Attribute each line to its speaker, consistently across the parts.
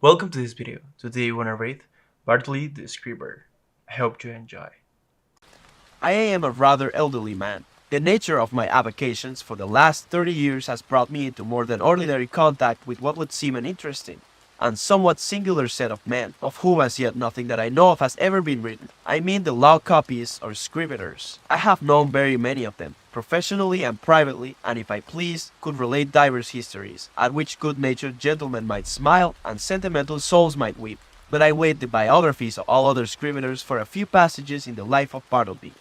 Speaker 1: Welcome to this video. Today we want to read Bartleby the Scrivener. I hope you enjoy.
Speaker 2: I am a rather elderly man. The nature of my avocations for the last 30 years has brought me into more than ordinary contact with what would seem an interesting and somewhat singular set of men, of whom as yet nothing that I know of has ever been written. I mean the law copyists or scriveners. I have known very many of them, professionally and privately, and if I pleased, could relate diverse histories, at which good-natured gentlemen might smile and sentimental souls might weep. But I wait the biographies of all other scriveners for a few passages in the life of Bartleby,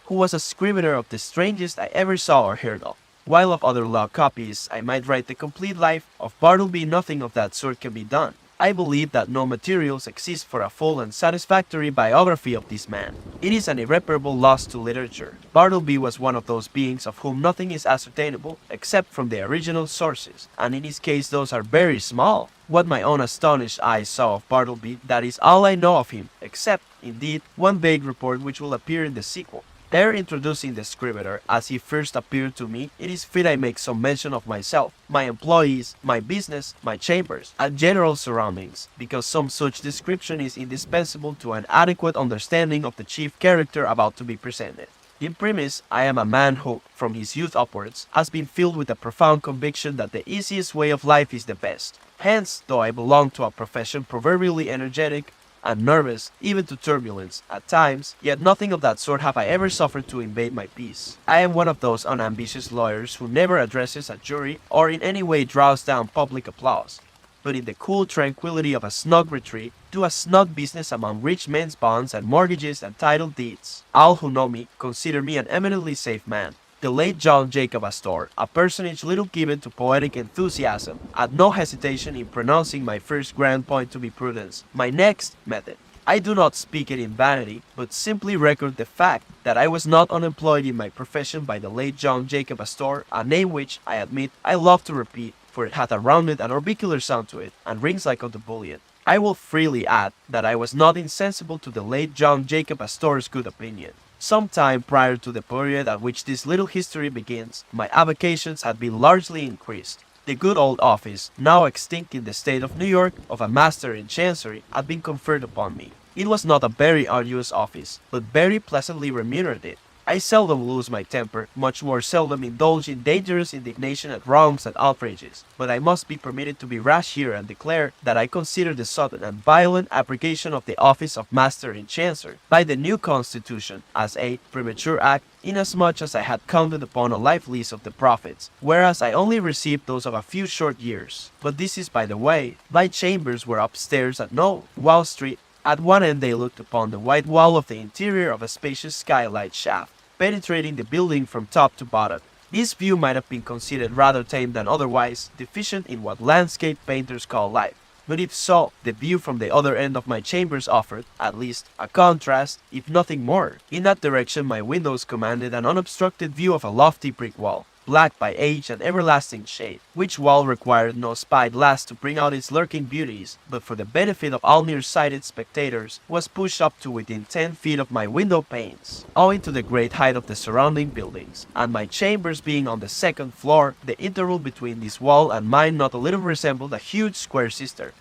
Speaker 2: who was a scrivener of the strangest I ever saw or heard of. While of other law copyists I might write the complete life of Bartleby, nothing of that sort can be done. I believe that no materials exist for a full and satisfactory biography of this man. It is an irreparable loss to literature. Bartleby was one of those beings of whom nothing is ascertainable except from the original sources, and in his case those are very small. What my own astonished eyes saw of Bartleby, that is all I know of him, except, indeed, one vague report which will appear in the sequel. Ere introducing the scrivener as he first appeared to me, it is fit I make some mention of myself, my employees, my business, my chambers, and general surroundings, because some such description is indispensable to an adequate understanding of the chief character about to be presented. In premise, I am a man who, from his youth upwards, has been filled with a profound conviction that the easiest way of life is the best. Hence, though I belong to a profession proverbially energetic, and nervous, even to turbulence, at times, yet nothing of that sort have I ever suffered to invade my peace. I am one of those unambitious lawyers who never addresses a jury or in any way draws down public applause, but in the cool tranquility of a snug retreat, do a snug business among rich men's bonds and mortgages and title deeds. All who know me consider me an eminently safe man. The late John Jacob Astor, a personage little given to poetic enthusiasm, had no hesitation in pronouncing my first grand point to be prudence, my next method. I do not speak it in vanity, but simply record the fact that I was not unemployed in my profession by the late John Jacob Astor, a name which, I admit, I love to repeat, for it hath a rounded and orbicular sound to it, and rings like unto bullion. I will freely add that I was not insensible to the late John Jacob Astor's good opinion. Some time prior to the period at which this little history begins, my avocations had been largely increased. The good old office, now extinct in the state of New York, of a master in chancery, had been conferred upon me. It was not a very arduous office, but very pleasantly remunerative. I seldom lose my temper, much more seldom indulge in dangerous indignation at wrongs and outrages, but I must be permitted to be rash here and declare that I consider the sudden and violent abrogation of the office of Master in Chancery by the new Constitution as a premature act, inasmuch as I had counted upon a life lease of the profits, whereas I only received those of a few short years. But this is by the way. My chambers were upstairs at No. Wall Street. At one end they looked upon the white wall of the interior of a spacious skylight shaft, penetrating the building from top to bottom. This view might have been considered rather tame than otherwise, deficient in what landscape painters call life. But if so, the view from the other end of my chambers offered, at least, a contrast, if nothing more. In that direction my windows commanded an unobstructed view of a lofty brick wall, black by age and everlasting shade, which wall required no spyglass to bring out its lurking beauties, but for the benefit of all near-sighted spectators, was pushed up to within 10 feet of my window panes, owing to the great height of the surrounding buildings, and my chambers being on the second floor, the interval between this wall and mine not a little resembled a huge square sister.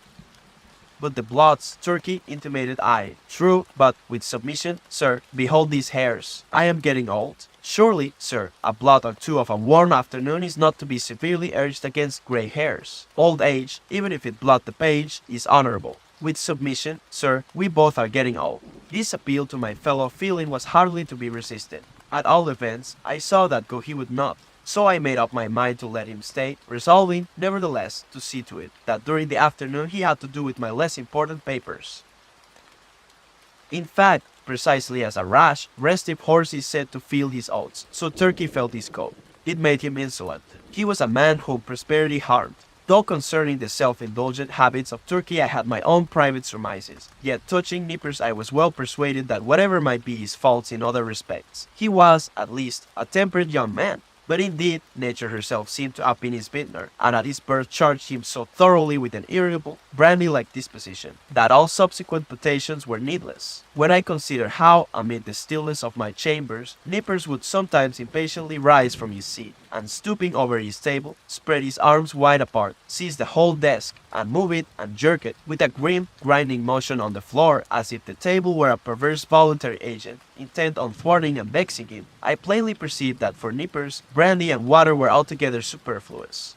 Speaker 2: But the blots, Turkey, intimated I. True, but with submission, sir, behold these hairs. I am getting old. Surely, sir, a blot or two of a warm afternoon is not to be severely urged against gray hairs. Old age, even if it blot the page, is honorable. With submission, sir, we both are getting old. This appeal to my fellow feeling was hardly to be resisted. At all events, I saw that go he would not. So I made up my mind to let him stay, resolving, nevertheless, to see to it that during the afternoon he had to do with my less important papers. In fact, precisely as a rash, restive horse is said to feel his oats, so Turkey felt his coat. It made him insolent. He was a man whom prosperity harmed. Though concerning the self-indulgent habits of Turkey I had my own private surmises, yet touching Nippers I was well persuaded that whatever might be his faults in other respects, he was, at least, a temperate young man. But indeed, nature herself seemed to have been his vintner, and at his birth charged him so thoroughly with an irritable, brandy-like disposition, that all subsequent potations were needless. When I consider how, amid the stillness of my chambers, Nippers would sometimes impatiently rise from his seat, and stooping over his table, spread his arms wide apart, seized the whole desk, and moved it and jerked it with a grim, grinding motion on the floor as if the table were a perverse voluntary agent, intent on thwarting and vexing him. I plainly perceived that for nippers, brandy and water were altogether superfluous.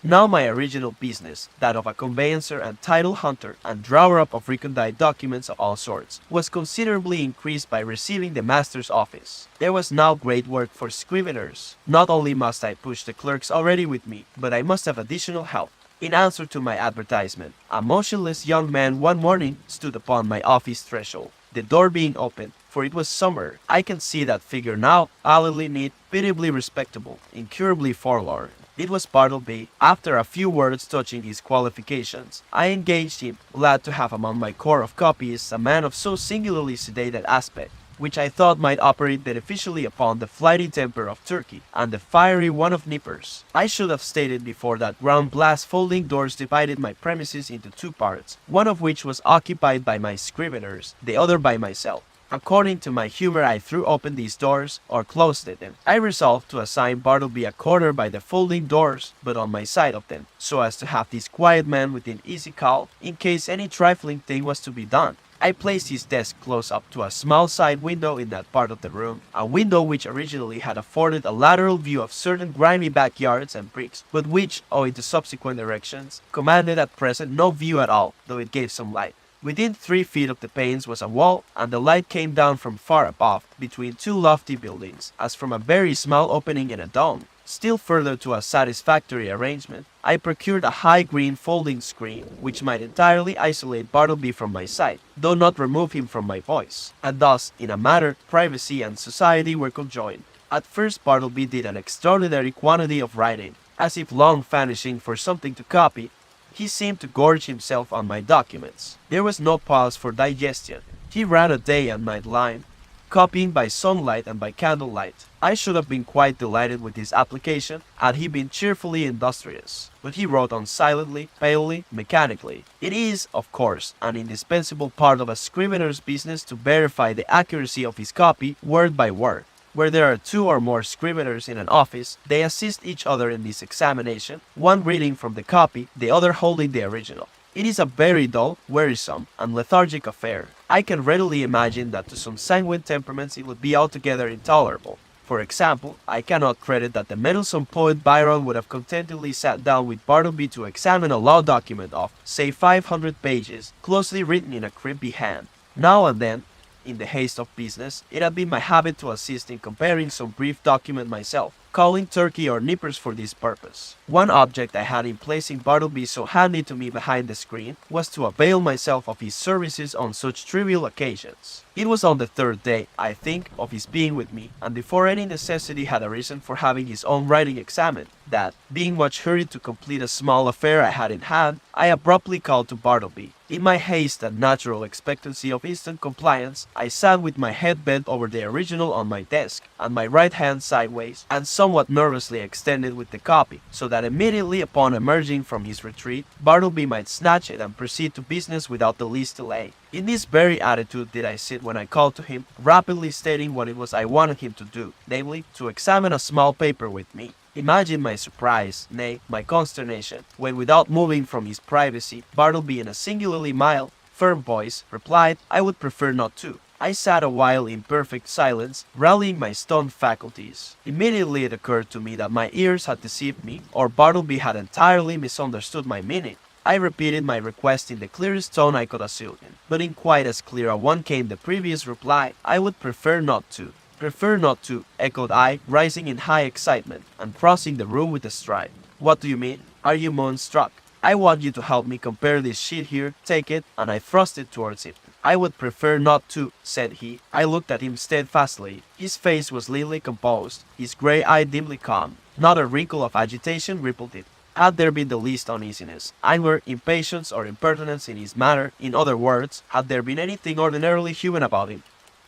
Speaker 2: Now my original business, that of a conveyancer and title hunter and drawer-up of recondite documents of all sorts, was considerably increased by receiving the master's office. There was now great work for scriveners. Not only must I push the clerks already with me, but I must have additional help. In answer to my advertisement, a motionless young man one morning stood upon my office threshold, the door being open, for it was summer. I can see that figure now, pallidly neat, pitiably respectable, incurably forlorn. It was Bartleby. After a few words touching his qualifications, I engaged him, glad to have among my corps of copyists a man of so singularly sedated aspect, which I thought might operate beneficially upon the flighty temper of Turkey and the fiery one of Nippers. I should have stated before that ground glass folding doors divided my premises into two parts, one of which was occupied by my scriveners, the other by myself. According to my humor, I threw open these doors, or closed them. I resolved to assign Bartleby a corner by the folding doors, but on my side of them, so as to have this quiet man within easy call, in case any trifling thing was to be done. I placed his desk close up to a small side window in that part of the room, a window which originally had afforded a lateral view of certain grimy backyards and bricks, but which, owing to subsequent erections, commanded at present no view at all, though it gave some light. Within 3 feet of the panes was a wall, and the light came down from far above, between two lofty buildings, as from a very small opening in a dome. Still further to a satisfactory arrangement, I procured a high green folding screen, which might entirely isolate Bartleby from my sight, though not remove him from my voice, and thus, in a manner, privacy and society were conjoined. At first Bartleby did an extraordinary quantity of writing, as if long famishing for something to copy. He seemed to gorge himself on my documents. There was no pause for digestion. He ran a day and night line, copying by sunlight and by candlelight. I should have been quite delighted with his application had he been cheerfully industrious, but he wrote on silently, palely, mechanically. It is, of course, an indispensable part of a scrivener's business to verify the accuracy of his copy word by word. Where there are 2 or more scriveners in an office, they assist each other in this examination, one reading from the copy, the other holding the original. It is a very dull, wearisome, and lethargic affair. I can readily imagine that to some sanguine temperaments it would be altogether intolerable. For example, I cannot credit that the meddlesome poet Byron would have contentedly sat down with Bartleby to examine a law document of, say, 500 pages, closely written in a crimpy hand. Now and then, in the haste of business, it had been my habit to assist in comparing some brief document myself, calling Turkey or Nippers for this purpose. One object I had in placing Bartleby so handy to me behind the screen was to avail myself of his services on such trivial occasions. It was on the 3rd day, I think, of his being with me, and before any necessity had arisen for having his own writing examined, that, being much hurried to complete a small affair I had in hand, I abruptly called to Bartleby. In my haste and natural expectancy of instant compliance, I sat with my head bent over the original on my desk, and my right hand sideways, and somewhat nervously extended with the copy, so that immediately upon emerging from his retreat, Bartleby might snatch it and proceed to business without the least delay. In this very attitude did I sit when I called to him, rapidly stating what it was I wanted him to do, namely, to examine a small paper with me. Imagine my surprise, nay, my consternation, when without moving from his privacy, Bartleby in a singularly mild, firm voice, replied, I would prefer not to. I sat a while in perfect silence, rallying my stunned faculties. Immediately it occurred to me that my ears had deceived me, or Bartleby had entirely misunderstood my meaning. I repeated my request in the clearest tone I could assume, but in quite as clear a one came the previous reply, I would prefer not to. Prefer not to, echoed I, rising in high excitement, and crossing the room with a stride. What do you mean? Are you moonstruck? I want you to help me compare this sheet here, take it, and I thrust it towards him. I would prefer not to, said he. I looked at him steadfastly. His face was leanly composed, his grey eye dimly calm. Not a wrinkle of agitation rippled it. Had there been the least uneasiness, anger, impatience, or impertinence in his manner, in other words, had there been anything ordinarily human about him,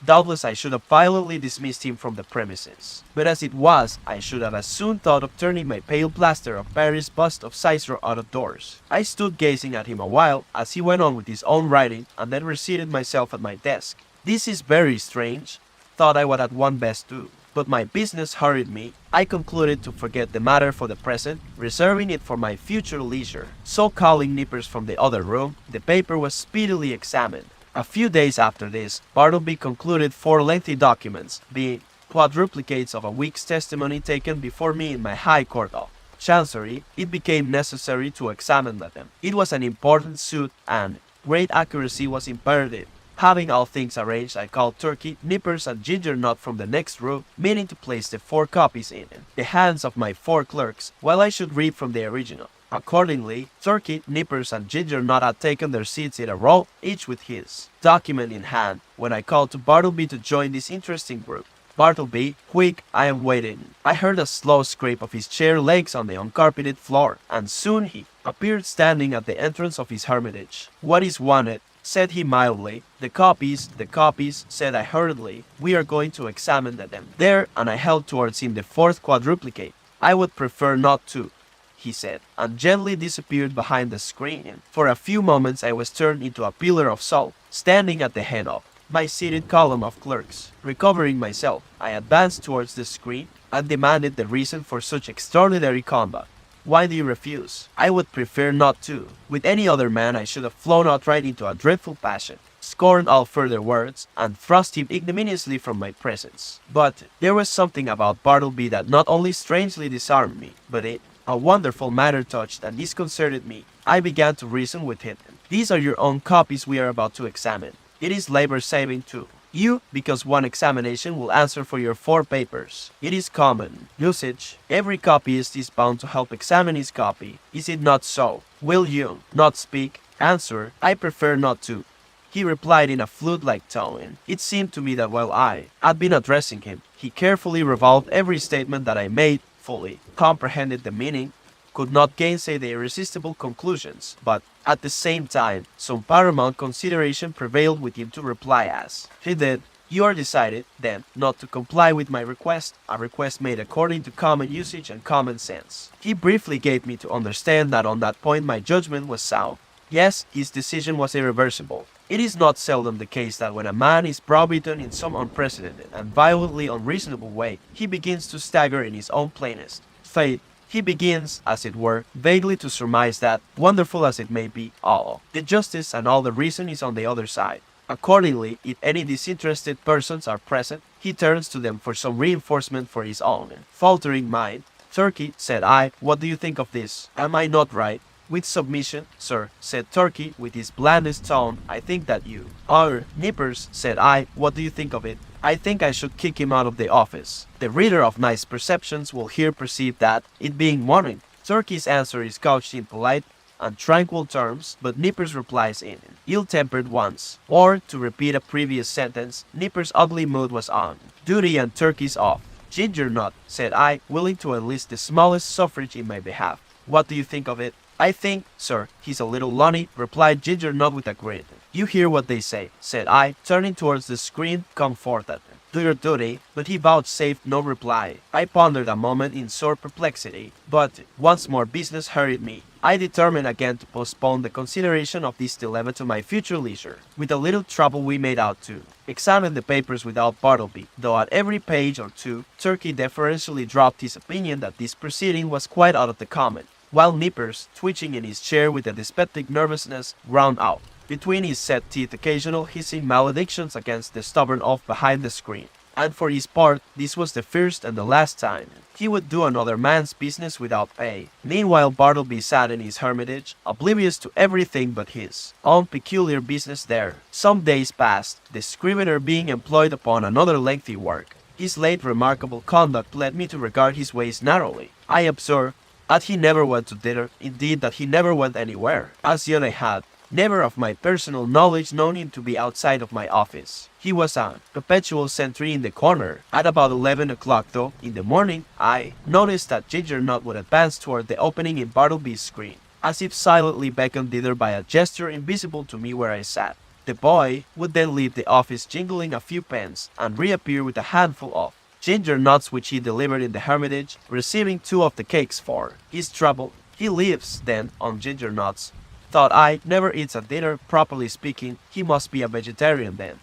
Speaker 2: doubtless I should have violently dismissed him from the premises. But as it was, I should have as soon thought of turning my pale plaster of Paris bust of Cicero out of doors. I stood gazing at him a while as he went on with his own writing, and then reseated myself at my desk. This is very strange, thought I what had one best do. but my business hurried me. I concluded to forget the matter for the present, reserving it for my future leisure. So calling Nippers from the other room, the paper was speedily examined. A few days after this, Bartleby concluded 4 lengthy documents, being quadruplicates of a week's testimony taken before me in my High Court of Chancery. It became necessary to examine them. It was an important suit, and great accuracy was imperative. Having all things arranged, I called Turkey, Nippers, and Ginger Nut from the next room, meaning to place the 4 copies in the hands of my 4 clerks, while I should read from the original. Accordingly, Turkey, Nippers, and Ginger Nut had taken their seats in a row, each with his document in hand, when I called to Bartleby to join this interesting group. Bartleby, quick, I am waiting. I heard a slow scrape of his chair legs on the uncarpeted floor, and soon he appeared standing at the entrance of his hermitage. What is wanted? Said he mildly. The copies, said I hurriedly. We are going to examine them. There, and I held towards him the 4th quadruplicate. I would prefer not to, he said, and gently disappeared behind the screen. For a few moments I was turned into a pillar of salt, standing at the head of my seated column of clerks. Recovering myself, I advanced towards the screen and demanded the reason for such extraordinary conduct. Why do you refuse? I would prefer not to. With any other man I should have flown outright into a dreadful passion, scorned all further words, and thrust him ignominiously from my presence. But there was something about Bartleby that not only strangely disarmed me, but a wonderful matter touched and disconcerted me. I began to reason with him. These are your own copies we are about to examine. It is labor-saving too. You, because one examination will answer for your 4 papers. It is common usage. Every copyist is bound to help examine his copy. Is it not so? Will you not speak? Answer, I prefer not to. He replied in a flute-like tone. It seemed to me that while I had been addressing him, he carefully revolved every statement that I made, fully comprehended the meaning, could not gainsay the irresistible conclusions, but at the same time, some paramount consideration prevailed with him to reply as he did. You are decided, then, not to comply with my request, a request made according to common usage and common sense. He briefly gave me to understand that on that point my judgment was sound. Yes, his decision was irreversible. It is not seldom the case that when a man is browbeaten in some unprecedented and violently unreasonable way, he begins to stagger in his own plainest faith. He begins, as it were, vaguely to surmise that, wonderful as it may be, all the justice and all the reason is on the other side. Accordingly, if any disinterested persons are present, he turns to them for some reinforcement for his own faltering mind. Turkey, said I, what do you think of this? Am I not right? With submission, sir, said Turkey with his blandest tone, I think that you are. Nippers, said I, what do you think of it? I think I should kick him out of the office. The reader of nice perceptions will here perceive that, it being morning, Turkey's answer is couched in polite and tranquil terms, but Nippers replies in ill-tempered ones. Or, to repeat a previous sentence, Nippers' ugly mood was on duty and Turkey's off. Ginger Nut, said I, willing to enlist the smallest suffrage in my behalf. What do you think of it? I think, sir, he's a little lunny, replied Ginger Nut with a grin. You hear what they say, said I, turning towards the screen. Come forth at them. Do your duty, but he vouchsafed no reply. I pondered a moment in sore perplexity, but once more business hurried me. I determined again to postpone the consideration of this dilemma to my future leisure. With a little trouble we made out to examine the papers without Bartleby, though at every page or two, Turkey deferentially dropped his opinion that this proceeding was quite out of the common, while Nippers, twitching in his chair with a dyspeptic nervousness, ground out, between his set teeth, occasional hissing maledictions against the stubborn oaf behind the screen. And for his part, this was the first and the last time he would do another man's business without pay. Meanwhile, Bartleby sat in his hermitage, oblivious to everything but his own peculiar business there. Some days passed, the Scrivener being employed upon another lengthy work. His late remarkable conduct led me to regard his ways narrowly. I observed that he never went to dinner, indeed that he never went anywhere. As yet I had never of my personal knowledge known him to be outside of my office. He was a perpetual sentry in the corner. At about 11 o'clock though, in the morning, I noticed that Ginger Nut would advance toward the opening in Bartleby's screen, as if silently beckoned thither by a gesture invisible to me where I sat. The boy would then leave the office jingling a few pence, and reappear with a handful of ginger nuts which he delivered in the hermitage, receiving 2 of the cakes for his trouble. He lives, then, on ginger nuts, thought I, never eats at dinner. Properly speaking, he must be a vegetarian then.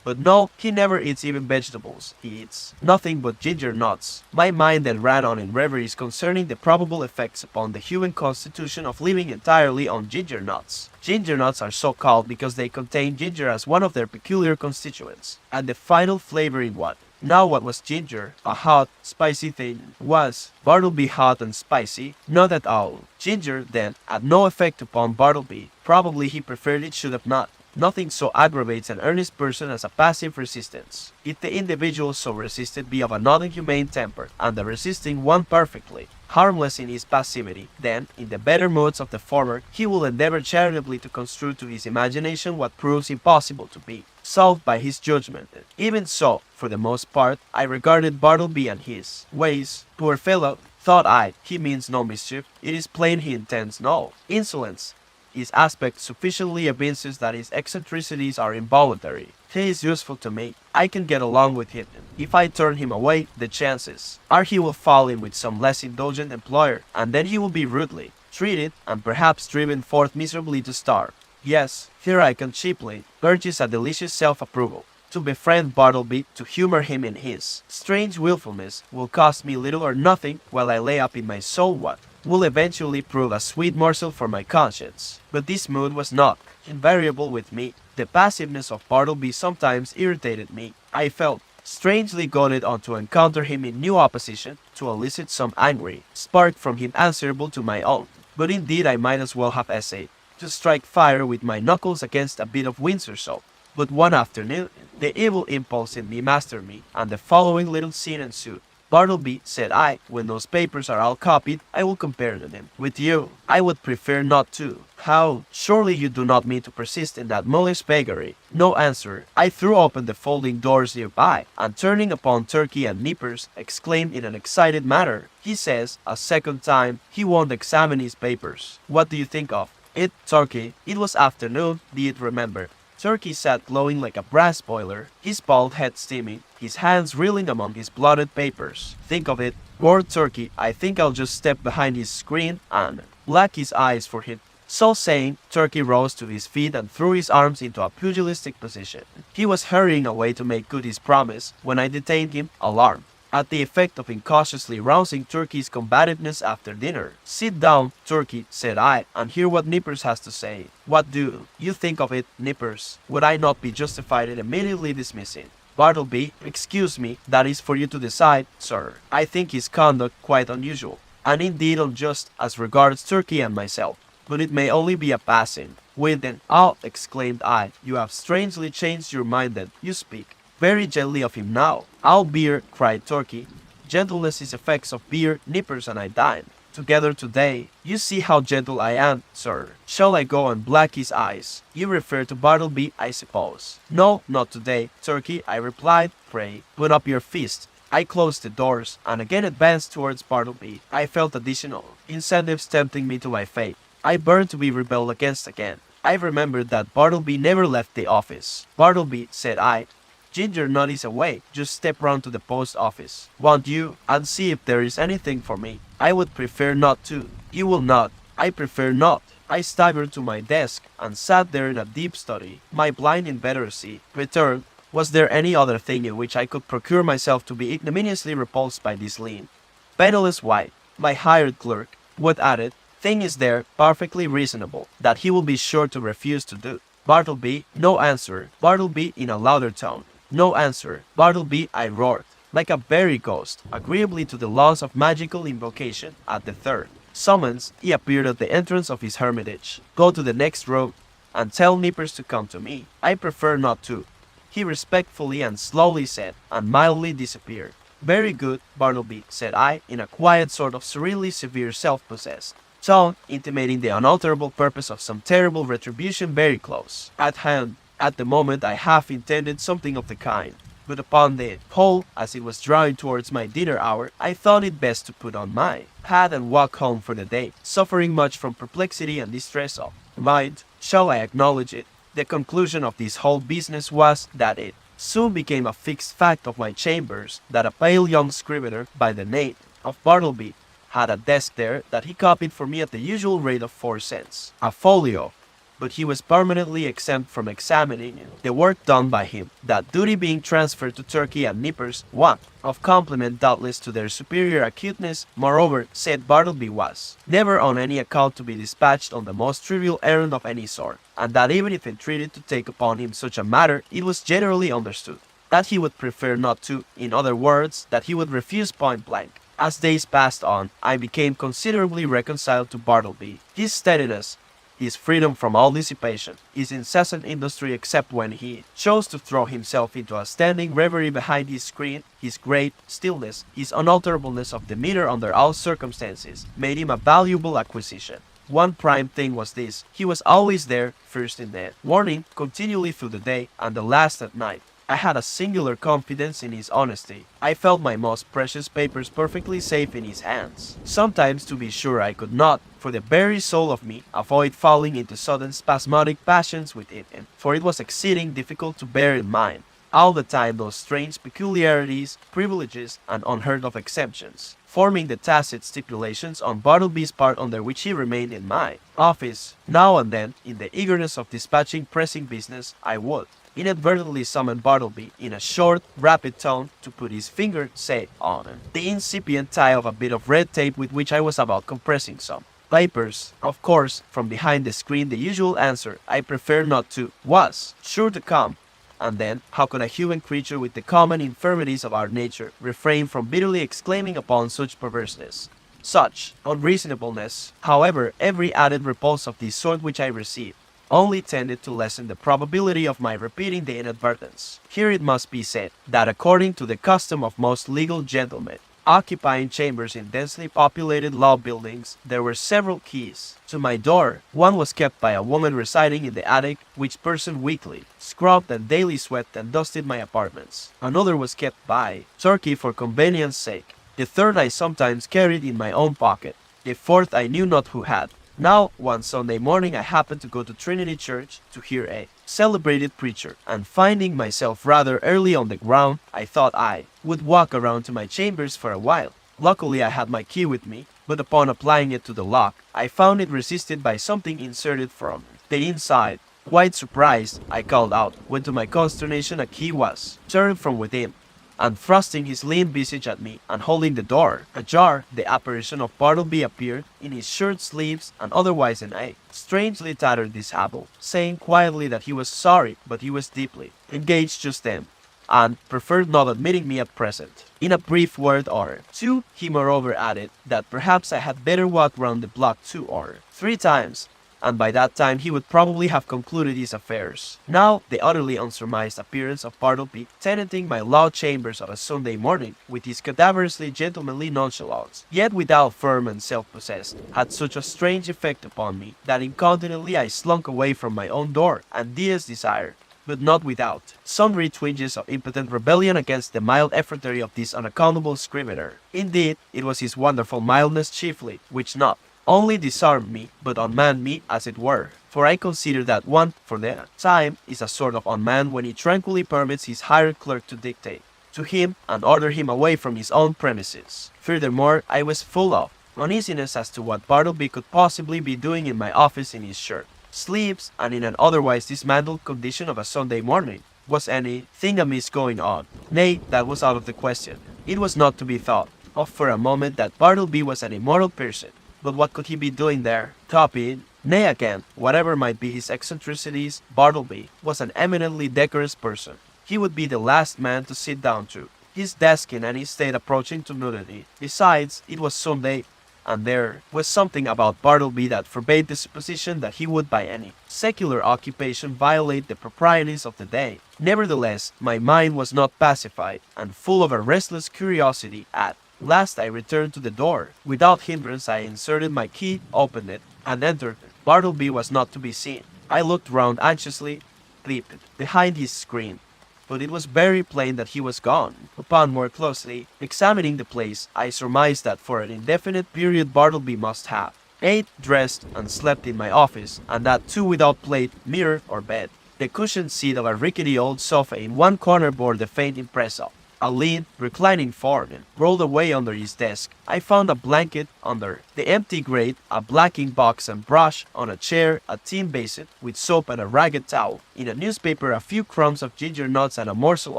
Speaker 2: But no, he never eats even vegetables. He eats nothing but ginger nuts. My mind then ran on in reveries concerning the probable effects upon the human constitution of living entirely on ginger nuts. Ginger nuts are so called because they contain ginger as one of their peculiar constituents, and the final flavoring one. Now what was ginger? A hot, spicy thing. Was Bartleby hot and spicy? Not at all. Ginger, then, had no effect upon Bartleby. Probably he preferred it should have not. Nothing so aggravates an earnest person as a passive resistance. If the individual so resisted be of a not inhumane temper, and the resisting one perfectly harmless in his passivity, then, in the better moods of the former, he will endeavor charitably to construe to his imagination what proves impossible to be solved by his judgment. Even so, for the most part, I regarded Bartleby and his ways. Poor fellow, thought I, he means no mischief. It is plain he intends no insolence. His aspect sufficiently evinces that his eccentricities are involuntary. He is useful to me. I can get along with him. If I turn him away, the chances are he will fall in with some less indulgent employer, and then he will be rudely treated, and perhaps driven forth miserably to starve. Yes, here I can cheaply purchase a delicious self-approval. To befriend Bartleby, to humor him in his strange willfulness, will cost me little or nothing, while I lay up in my soul what will eventually prove a sweet morsel for my conscience. But this mood was not invariable with me. The passiveness of Bartleby sometimes irritated me. I felt strangely goaded on to encounter him in new opposition, to elicit some angry spark from him answerable to my own. But indeed I might as well have essayed to strike fire with my knuckles against a bit of Windsor soap. But one afternoon, the evil impulse in me mastered me, and the following little scene ensued. Bartleby, said I, when those papers are all copied, I will compare them with you. I would prefer not to. How? Surely you do not mean to persist in that mulish beggary. No answer. I threw open the folding doors nearby, and turning upon Turkey and Nippers, exclaimed in an excited manner, he says, a second time, he won't examine his papers. What do you think of it, Turkey? It was afternoon, be it remembered. Turkey sat glowing like a brass boiler, his bald head steaming, his hands reeling among his blotted papers. Think of it, roared Turkey, I think I'll just step behind his screen and black his eyes for him. So saying, Turkey rose to his feet and threw his arms into a pugilistic position. He was hurrying away to make good his promise, when I detained him, alarmed at the effect of incautiously rousing Turkey's combativeness after dinner. Sit down, Turkey, said I, and hear what Nippers has to say. What do you think of it, Nippers? Would I not be justified in immediately dismissing Bartleby? Excuse me, that is for you to decide, sir. I think his conduct quite unusual, and indeed unjust as regards Turkey and myself. But it may only be a passing. Wait then, exclaimed I, you have strangely changed your mind then, you speak very gently of him now. I'll beer, cried Turkey. Gentleness is effects of beer, Nippers and I dined together today. You see how gentle I am, sir. Shall I go and black his eyes? You refer to Bartleby, I suppose. No, not today, Turkey, I replied. Pray, put up your fist. I closed the doors, and again advanced towards Bartleby. I felt additional incentives tempting me to my fate. I burned to be rebelled against again. I remembered that Bartleby never left the office. Bartleby, said I, Ginger Nut is away. Just step round to the post office, won't you, and see if there is anything for me. I would prefer not to. You will not. I prefer not. I staggered to my desk and sat there in a deep study. My blind inveteracy returned. Was there any other thing in which I could procure myself to be ignominiously repulsed by this lean, penniless wight, my hired clerk? What added thing is there perfectly reasonable that he will be sure to refuse to do? Bartleby, no answer. Bartleby, in a louder tone. No answer. Bartleby, I roared, like a very ghost, agreeably to the laws of magical invocation. At the third summons, he appeared at the entrance of his hermitage. Go to the next room, and tell Nippers to come to me. I prefer not to, he respectfully and slowly said, and mildly disappeared. Very good, Bartleby, said I, in a quiet sort of serenely severe self-possessed tone, intimating the unalterable purpose of some terrible retribution very close at hand. At the moment I half intended something of the kind, but upon the whole, as it was drawing towards my dinner hour, I thought it best to put on my hat and walk home for the day, suffering much from perplexity and distress of mind. Shall I acknowledge it? The conclusion of this whole business was that it soon became a fixed fact of my chambers that a pale young scrivener by the name of Bartleby had a desk there that he copied for me at the usual rate of 4 cents a folio. but he was permanently exempt from examining the work done by him, that duty being transferred to Turkey and Nippers, one of compliment doubtless to their superior acuteness. Moreover, said Bartleby, was never on any account to be dispatched on the most trivial errand of any sort, and that even if entreated to take upon him such a matter, it was generally understood that he would prefer not to, in other words, that he would refuse point blank. As days passed on, I became considerably reconciled to Bartleby. His steadiness, his freedom from all dissipation, his incessant industry except when he chose to throw himself into a standing reverie behind his screen, his great stillness, his unalterableness of demeanor under all circumstances, made him a valuable acquisition. One prime thing was this: he was always there, first in the morning, continually through the day, and the last at night. I had a singular confidence in his honesty. I felt my most precious papers perfectly safe in his hands. Sometimes, to be sure, I could not, for the very soul of me, avoid falling into sudden spasmodic passions with it, for it was exceeding difficult to bear in mind all the time those strange peculiarities, privileges, and unheard of exemptions, forming the tacit stipulations on Bartleby's part under which he remained in my office. Now and then, in the eagerness of dispatching pressing business, I would inadvertently summoned Bartleby in a short, rapid tone to put his finger, say, on the incipient tie of a bit of red tape with which I was about compressing some papers. Of course, from behind the screen the usual answer, "I prefer not to," was sure to come. And then, how could a human creature with the common infirmities of our nature refrain from bitterly exclaiming upon such perverseness, such unreasonableness? However, every added repulse of this sort which I received only tended to lessen the probability of my repeating the inadvertence. Here it must be said that according to the custom of most legal gentlemen occupying chambers in densely populated law buildings, there were several keys to my door. One was kept by a woman residing in the attic, which person weekly scrubbed and daily swept and dusted my apartments. Another was kept by Turkey for convenience sake. The third I sometimes carried in my own pocket. The fourth I knew not who had. Now, one Sunday morning I happened to go to Trinity Church to hear a celebrated preacher, and finding myself rather early on the ground, I thought I would walk around to my chambers for a while. Luckily I had my key with me, but upon applying it to the lock, I found it resisted by something inserted from the inside. Quite surprised, I called out, when to my consternation a key was turned from within, and thrusting his lean visage at me, and holding the door ajar, the apparition of Bartleby appeared in his shirt sleeves and otherwise in a strangely tattered dishabille, saying quietly that he was sorry, but he was deeply engaged just then, and preferred not admitting me at present. In a brief word or two, he moreover added that perhaps I had better walk round the block 2 or 3 times, and by that time he would probably have concluded his affairs. Now, the utterly unsurmised appearance of Bartleby tenanting my law chambers of a Sunday morning, with his cadaverously gentlemanly nonchalance, yet without firm and self-possessed, had such a strange effect upon me, that incontinently I slunk away from my own door, and Diaz desired, but not without sundry twinges of impotent rebellion against the mild effrontery of this unaccountable Scrivener. Indeed, it was his wonderful mildness chiefly, which not only disarmed me, but unmanned me, as it were. For I consider that one, for the time, is a sort of unmanned when he tranquilly permits his hired clerk to dictate to him and order him away from his own premises. Furthermore, I was full of uneasiness as to what Bartleby could possibly be doing in my office in his shirt sleeves, and in an otherwise dismantled condition of a Sunday morning. Was anything amiss going on? Nay, that was out of the question. It was not to be thought of for a moment that Bartleby was an immoral person. But what could he be doing there? Copying? Nay, again, whatever might be his eccentricities, Bartleby was an eminently decorous person. He would be the last man to sit down to his desk in any state approaching to nudity. Besides, it was Sunday, and there was something about Bartleby that forbade the supposition that he would by any secular occupation violate the proprieties of the day. Nevertheless, my mind was not pacified, and full of a restless curiosity at last I returned to the door. Without hindrance I inserted my key, opened it, and entered. Bartleby was not to be seen. I looked round anxiously, peeped behind his screen, but it was very plain that he was gone. Upon more closely examining the place, I surmised that for an indefinite period Bartleby must have ate, dressed, and slept in my office, and that too without plate, mirror, or bed. The cushioned seat of a rickety old sofa in one corner bore the faint impress of A lean, reclining form rolled away under his desk. I found a blanket under the empty grate, a blacking box and brush on a chair, a tin basin with soap and a ragged towel. In a newspaper, a few crumbs of ginger nuts and a morsel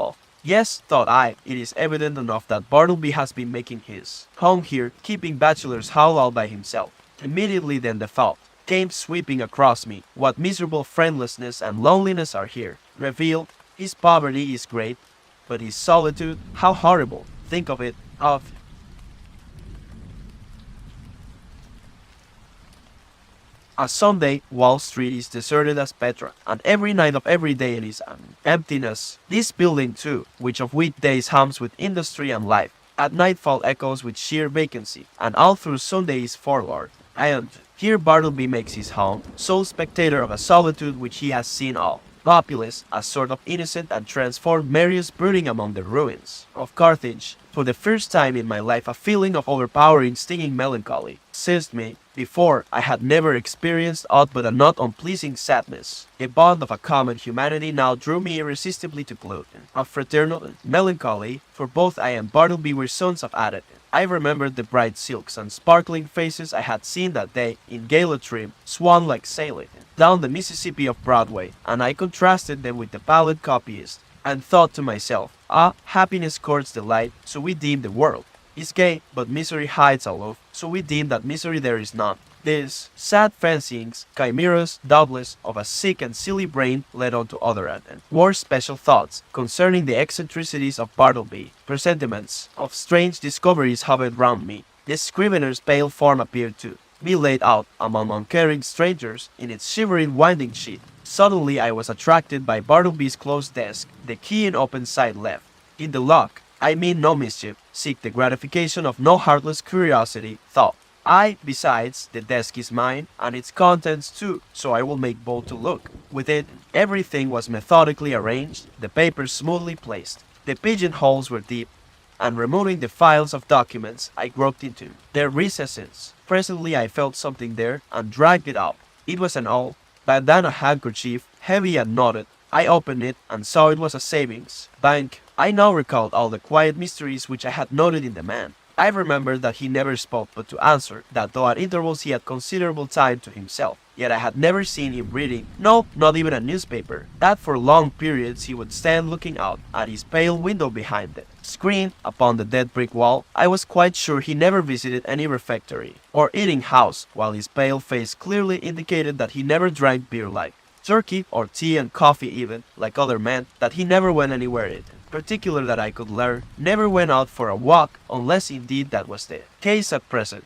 Speaker 2: of. Yes, thought I, it is evident enough that Bartleby has been making his home here, keeping bachelor's hall all by himself. Immediately then the thought came sweeping across me. What miserable friendlessness and loneliness are here. Revealed, his poverty is great, but his solitude, how horrible. Think of it, of a Sunday, Wall Street is deserted as Petra, and every night of every day it is emptiness. This building too, which of weekdays hums with industry and life, at nightfall echoes with sheer vacancy, and all through Sunday is forlorn. And here Bartleby makes his home, sole spectator of a solitude which he has seen all. Populous, a sort of innocent and transformed Marius brooding among the ruins of Carthage. For the first time in my life a feeling of overpowering stinging melancholy seized me. Before, I had never experienced aught but a not unpleasing sadness. A bond of a common humanity now drew me irresistibly to gloat. A fraternal melancholy, for both I and Bartleby were sons of Adam. I remembered the bright silks and sparkling faces I had seen that day in gala trim, swan-like sailing down the Mississippi of Broadway, and I contrasted them with the pallid copyist, and thought to myself, ah, happiness courts delight, so we deem the world is gay, but misery hides aloof, so we deem that misery there is none. These sad fancyings, chimeras, doubtless, of a sick and silly brain led on to other and more special thoughts concerning the eccentricities of Bartleby. Presentiments of strange discoveries hovered round me. The Scrivener's pale form appeared to be laid out among uncaring strangers in its shivering winding sheet. Suddenly I was attracted by Bartleby's closed desk, the key in open side left. In the lock, I mean no mischief, seek the gratification of no heartless curiosity, thought I. Besides, the desk is mine, and its contents too, so I will make bold to look. Within, everything was methodically arranged, the papers smoothly placed. The pigeonholes were deep, and removing the files of documents, I groped into their recesses. Presently I felt something there, and dragged it up. It was an old bandana handkerchief, heavy and knotted. I opened it, and saw it was a savings bank. I now recalled all the quiet mysteries which I had noted in the man. I remembered that he never spoke but to answer, that though at intervals he had considerable time to himself, yet I had never seen him reading, no, not even a newspaper, that for long periods he would stand looking out at his pale window behind the screen upon the dead brick wall. I was quite sure he never visited any refectory or eating house, while his pale face clearly indicated that he never drank beer like turkey or tea and coffee even, like other men, that he never went anywhere in particular that I could learn, never went out for a walk, unless indeed that was the case at present,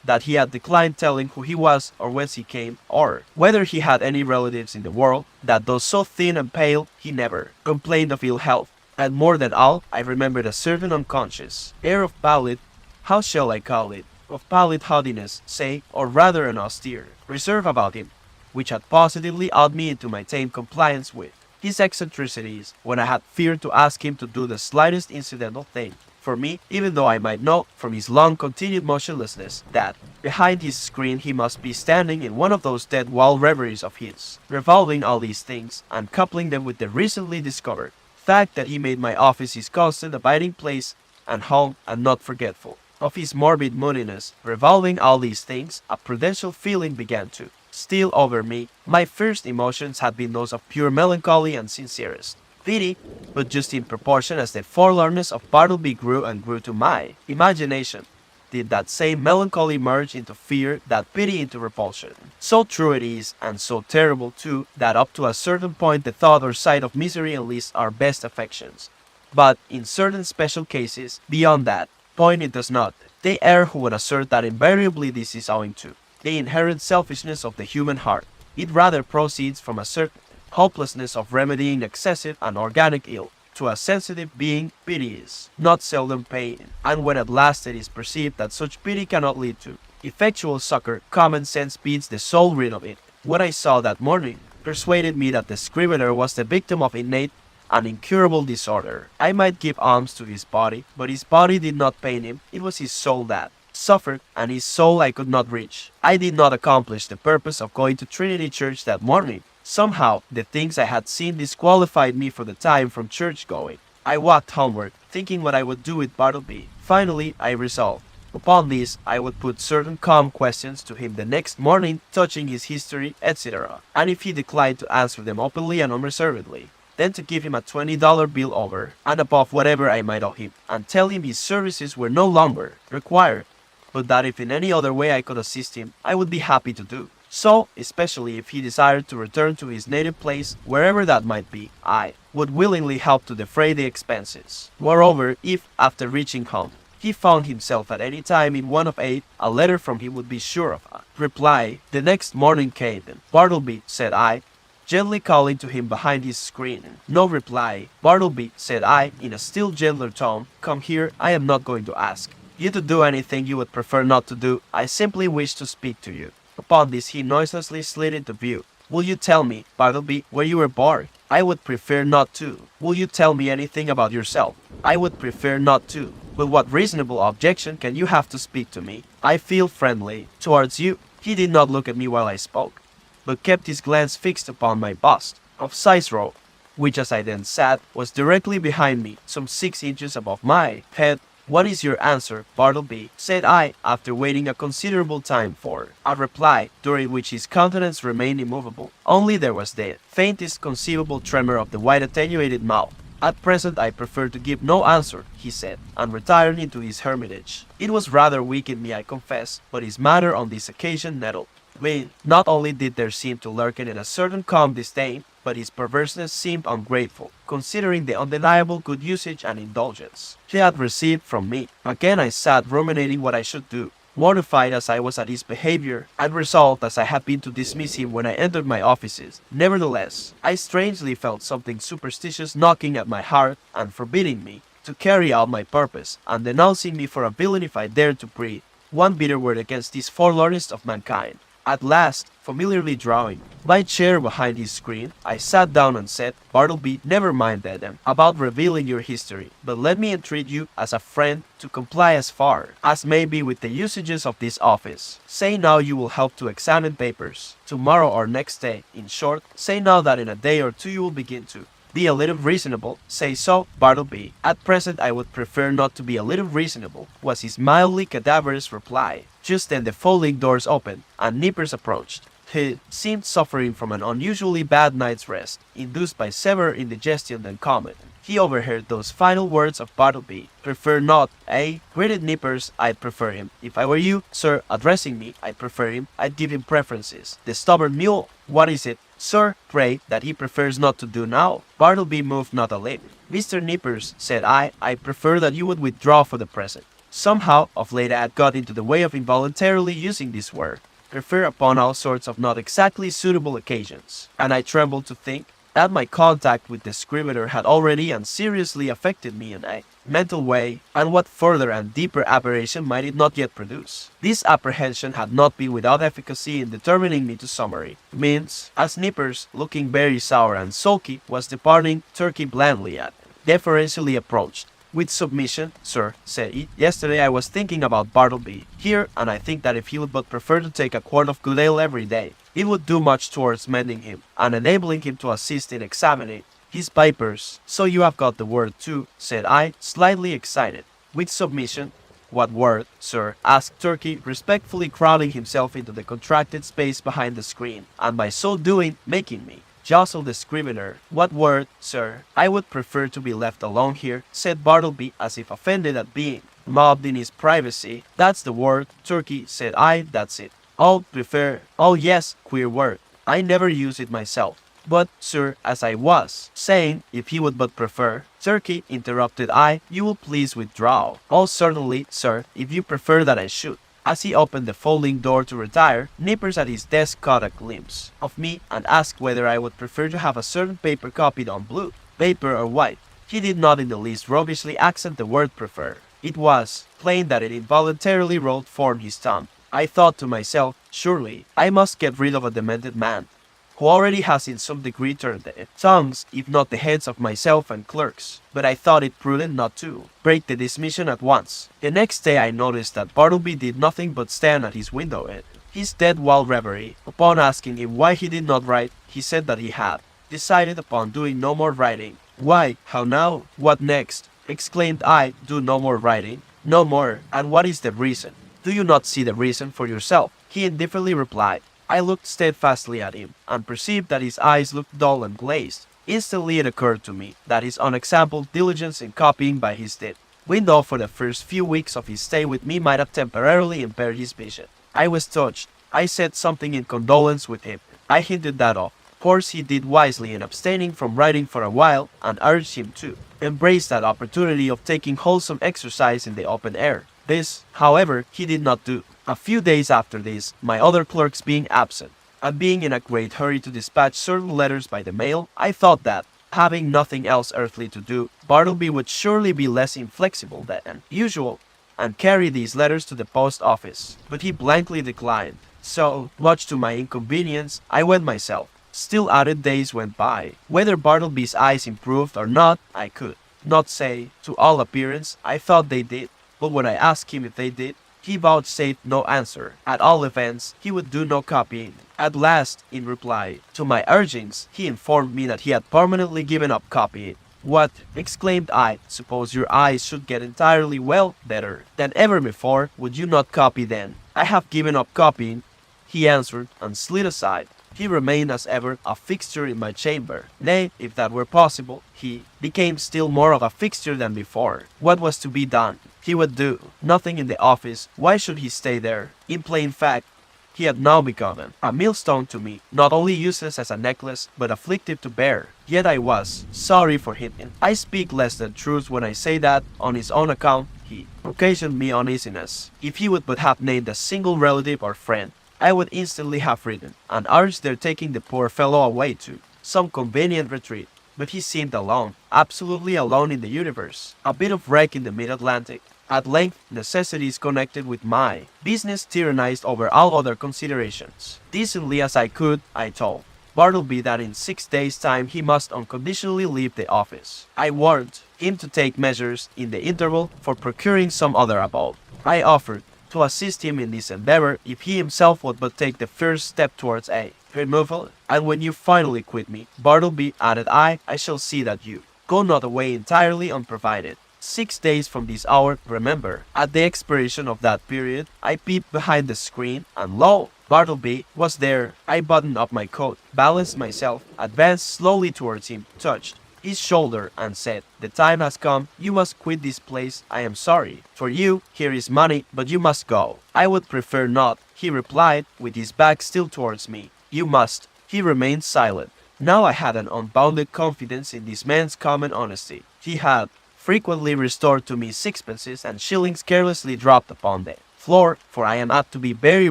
Speaker 2: that he had declined telling who he was or whence he came, or whether he had any relatives in the world, that though so thin and pale, he never complained of ill health. And more than all, I remembered a certain unconscious air of pallid, how shall I call it, of pallid haughtiness, say, or rather an austere reserve about him, which had positively awed me into my tame compliance with his eccentricities, when I had feared to ask him to do the slightest incidental thing for me, even though I might know from his long continued motionlessness that behind his screen he must be standing in one of those dead wall reveries of his, revolving all these things and coupling them with the recently discovered fact that he made my office his constant abiding place and home, and not forgetful of his morbid moodiness. Revolving all these things, a prudential feeling began to steal over me. My first emotions had been those of pure melancholy and sincerest pity, but just in proportion as the forlornness of Bartleby grew and grew to my imagination, did that same melancholy merge into fear, that pity into repulsion. So true it is, and so terrible too, that up to a certain point the thought or sight of misery enlists our best affections. But in certain special cases, beyond that point it does not. They err who would assert that invariably this is owing to the inherent selfishness of the human heart. It rather proceeds from a certain hopelessness of remedying excessive and organic ill. To a sensitive being, pity is not seldom pain, and when at last it is perceived that such pity cannot lead to effectual succor, common sense bids the soul rid of it. What I saw that morning persuaded me that the Scrivener was the victim of innate and incurable disorder. I might give alms to his body, but his body did not pain him. It was his soul that suffered, and his soul I could not reach. I did not accomplish the purpose of going to Trinity Church that morning. Somehow, the things I had seen disqualified me for the time from church going. I walked homeward, thinking what I would do with Bartleby. Finally, I resolved. Upon this, I would put certain calm questions to him the next morning touching his history, etc. And if he declined to answer them openly and unreservedly, then to give him a $20 bill over and above whatever I might owe him, and tell him his services were no longer required, but that if in any other way I could assist him, I would be happy to do. So, especially if he desired to return to his native place, wherever that might be, I would willingly help to defray the expenses. Moreover, if, after reaching home, he found himself at any time in one of 8, a letter from him would be sure of a reply. The next morning came. "Bartleby," said I, gently calling to him behind his screen. No reply. "Bartleby," said I, in a still gentler tone, "come here, I am not going to ask you to do anything you would prefer not to do. I simply wish to speak to you." Upon this he noiselessly slid into view. "Will you tell me, Bartleby, where you were born?" "I would prefer not to." "Will you tell me anything about yourself?" "I would prefer not to." "But what reasonable objection can you have to speak to me? I feel friendly towards you." He did not look at me while I spoke, but kept his glance fixed upon my bust of Cicero, which as I then sat, was directly behind me, some 6 inches above my head. "What is your answer, Bartleby?" said I, after waiting a considerable time for a reply, during which his countenance remained immovable. Only there was the faintest conceivable tremor of the white attenuated mouth. "At present I prefer to give no answer," he said, and retired into his hermitage. It was rather weak in me, I confess, but his manner on this occasion nettled me. Not only did there seem to lurk in it a certain calm disdain, but his perverseness seemed ungrateful, considering the undeniable good usage and indulgence he had received from me. Again I sat ruminating what I should do, mortified as I was at his behaviour, and resolved as I had been to dismiss him when I entered my offices. Nevertheless, I strangely felt something superstitious knocking at my heart and forbidding me to carry out my purpose, and denouncing me for a villain if I dared to breathe one bitter word against this forlornest of mankind. At last, familiarly drawing my chair behind his screen, I sat down and said, "Bartleby, never mind that about revealing your history, but let me entreat you as a friend to comply as far as may be with the usages of this office. Say now you will help to examine papers tomorrow or next day. In short, say now that in a day or 2 you will begin to be a little reasonable. Say so, Bartleby." "At present I would prefer not to be a little reasonable," was his mildly cadaverous reply. Just then the folding doors opened, and Nippers approached. He seemed suffering from an unusually bad night's rest, induced by severe indigestion and common. He overheard those final words of Bartleby. "Prefer not, eh?" Greeted Nippers. "I'd prefer him. If I were you, sir, addressing me, I'd prefer him. I'd give him preferences. The stubborn mule." "What is it, sir, pray, that he prefers not to do now?" Bartleby moved not a lip. "Mr. Nippers," said I prefer that you would withdraw for the present." Somehow, of late I had got into the way of involuntarily using this word, prefer upon all sorts of not exactly suitable occasions, and I trembled to think that my contact with the Scrivener had already and seriously affected me in a mental way, and what further and deeper aberration might it not yet produce. This apprehension had not been without efficacy in determining me to summary means, as Nippers, looking very sour and sulky, was departing, Turkey blandly and deferentially approached. "With submission, sir," said he, "yesterday I was thinking about Bartleby here, and I think that if he would but prefer to take a quart of good ale every day, it would do much towards mending him, and enabling him to assist in examining his papers." "So you have got the word too," said I, slightly excited. "With submission." "What word, sir?" asked Turkey, respectfully crowding himself into the contracted space behind the screen, and by so doing making me jostle the Scrivener. "What word, sir?" "I would prefer to be left alone here," said Bartleby, as if offended at being mobbed in his privacy. "That's the word, Turkey," said I, "that's it." "Oh, prefer. Oh yes, queer word. I never use it myself. But, sir, as I was saying, if he would but prefer—" "Turkey," interrupted I, "you will please withdraw." "Oh, certainly, sir, if you prefer that I should." As he opened the folding door to retire, Nippers at his desk caught a glimpse of me and asked whether I would prefer to have a certain paper copied on blue paper or white. He did not in the least roguishly accent the word prefer. It was plain that it involuntarily rolled from his tongue. I thought to myself, surely I must get rid of a demented man, who already has in some degree turned the tongues, if not the heads of myself and clerks. But I thought it prudent not to break the dismission at once. The next day I noticed that Bartleby did nothing but stand at his window in his dead wild reverie. Upon asking him why he did not write, he said that he had decided upon doing no more writing. "Why, how now? What next?" exclaimed I, do no more writing? No more, and what is the reason? Do you not see the reason for yourself? He indifferently replied. I looked steadfastly at him, and perceived that his eyes looked dull and glazed. Instantly it occurred to me that his unexampled diligence in copying by his dead window for the first few weeks of his stay with me might have temporarily impaired his vision. I was touched. I said something in condolence with him. I hinted that off. Of course he did wisely in abstaining from writing for a while, and urged him to embrace that opportunity of taking wholesome exercise in the open air. This, however, he did not do. A few days after this, my other clerks being absent, and being in a great hurry to dispatch certain letters by the mail, I thought that, having nothing else earthly to do, Bartleby would surely be less inflexible than usual, and carry these letters to the post office. But he blankly declined. So, much to my inconvenience, I went myself. Still added days went by. Whether Bartleby's eyes improved or not, I could not say. To all appearance, I thought they did. But when I asked him if they did, he vouchsafed no answer. At all events, he would do no copying. At last, in reply to my urgings, he informed me that he had permanently given up copying. What? Exclaimed I. Suppose your eyes should get entirely well, better than ever before, would you not copy then? I have given up copying, he answered, and slid aside. He remained as ever a fixture in my chamber. Nay, if that were possible, he became still more of a fixture than before. What was to be done? He would do nothing in the office. Why should he stay there? In plain fact, he had now become a millstone to me, not only useless as a necklace, but afflictive to bear. Yet I was sorry for him. I speak less than truth when I say that, on his own account, he occasioned me uneasiness. If he would but have named a single relative or friend, I would instantly have written, and urged their taking the poor fellow away to some convenient retreat. But he seemed alone, absolutely alone in the universe, a bit of wreck in the mid-Atlantic. At length, necessities connected with my business tyrannized over all other considerations. Decently as I could, I told Bartleby that in 6 days' time he must unconditionally leave the office. I warned him to take measures in the interval for procuring some other abode. I offered to assist him in this endeavor if he himself would but take the first step towards a removal, and when you finally quit me, Bartleby, added I shall see that you go not away entirely unprovided. 6 days from this hour, remember. At the expiration of that period, I peeped behind the screen, and lo! Bartleby was there. I buttoned up my coat, balanced myself, advanced slowly towards him, touched his shoulder, and said, The time has come, you must quit this place, I am sorry. For you, here is money, but you must go. I would prefer not, he replied, with his back still towards me. You must. He remained silent. Now I had an unbounded confidence in this man's common honesty. He had frequently restored to me sixpences and shillings carelessly dropped upon the floor, for I am apt to be very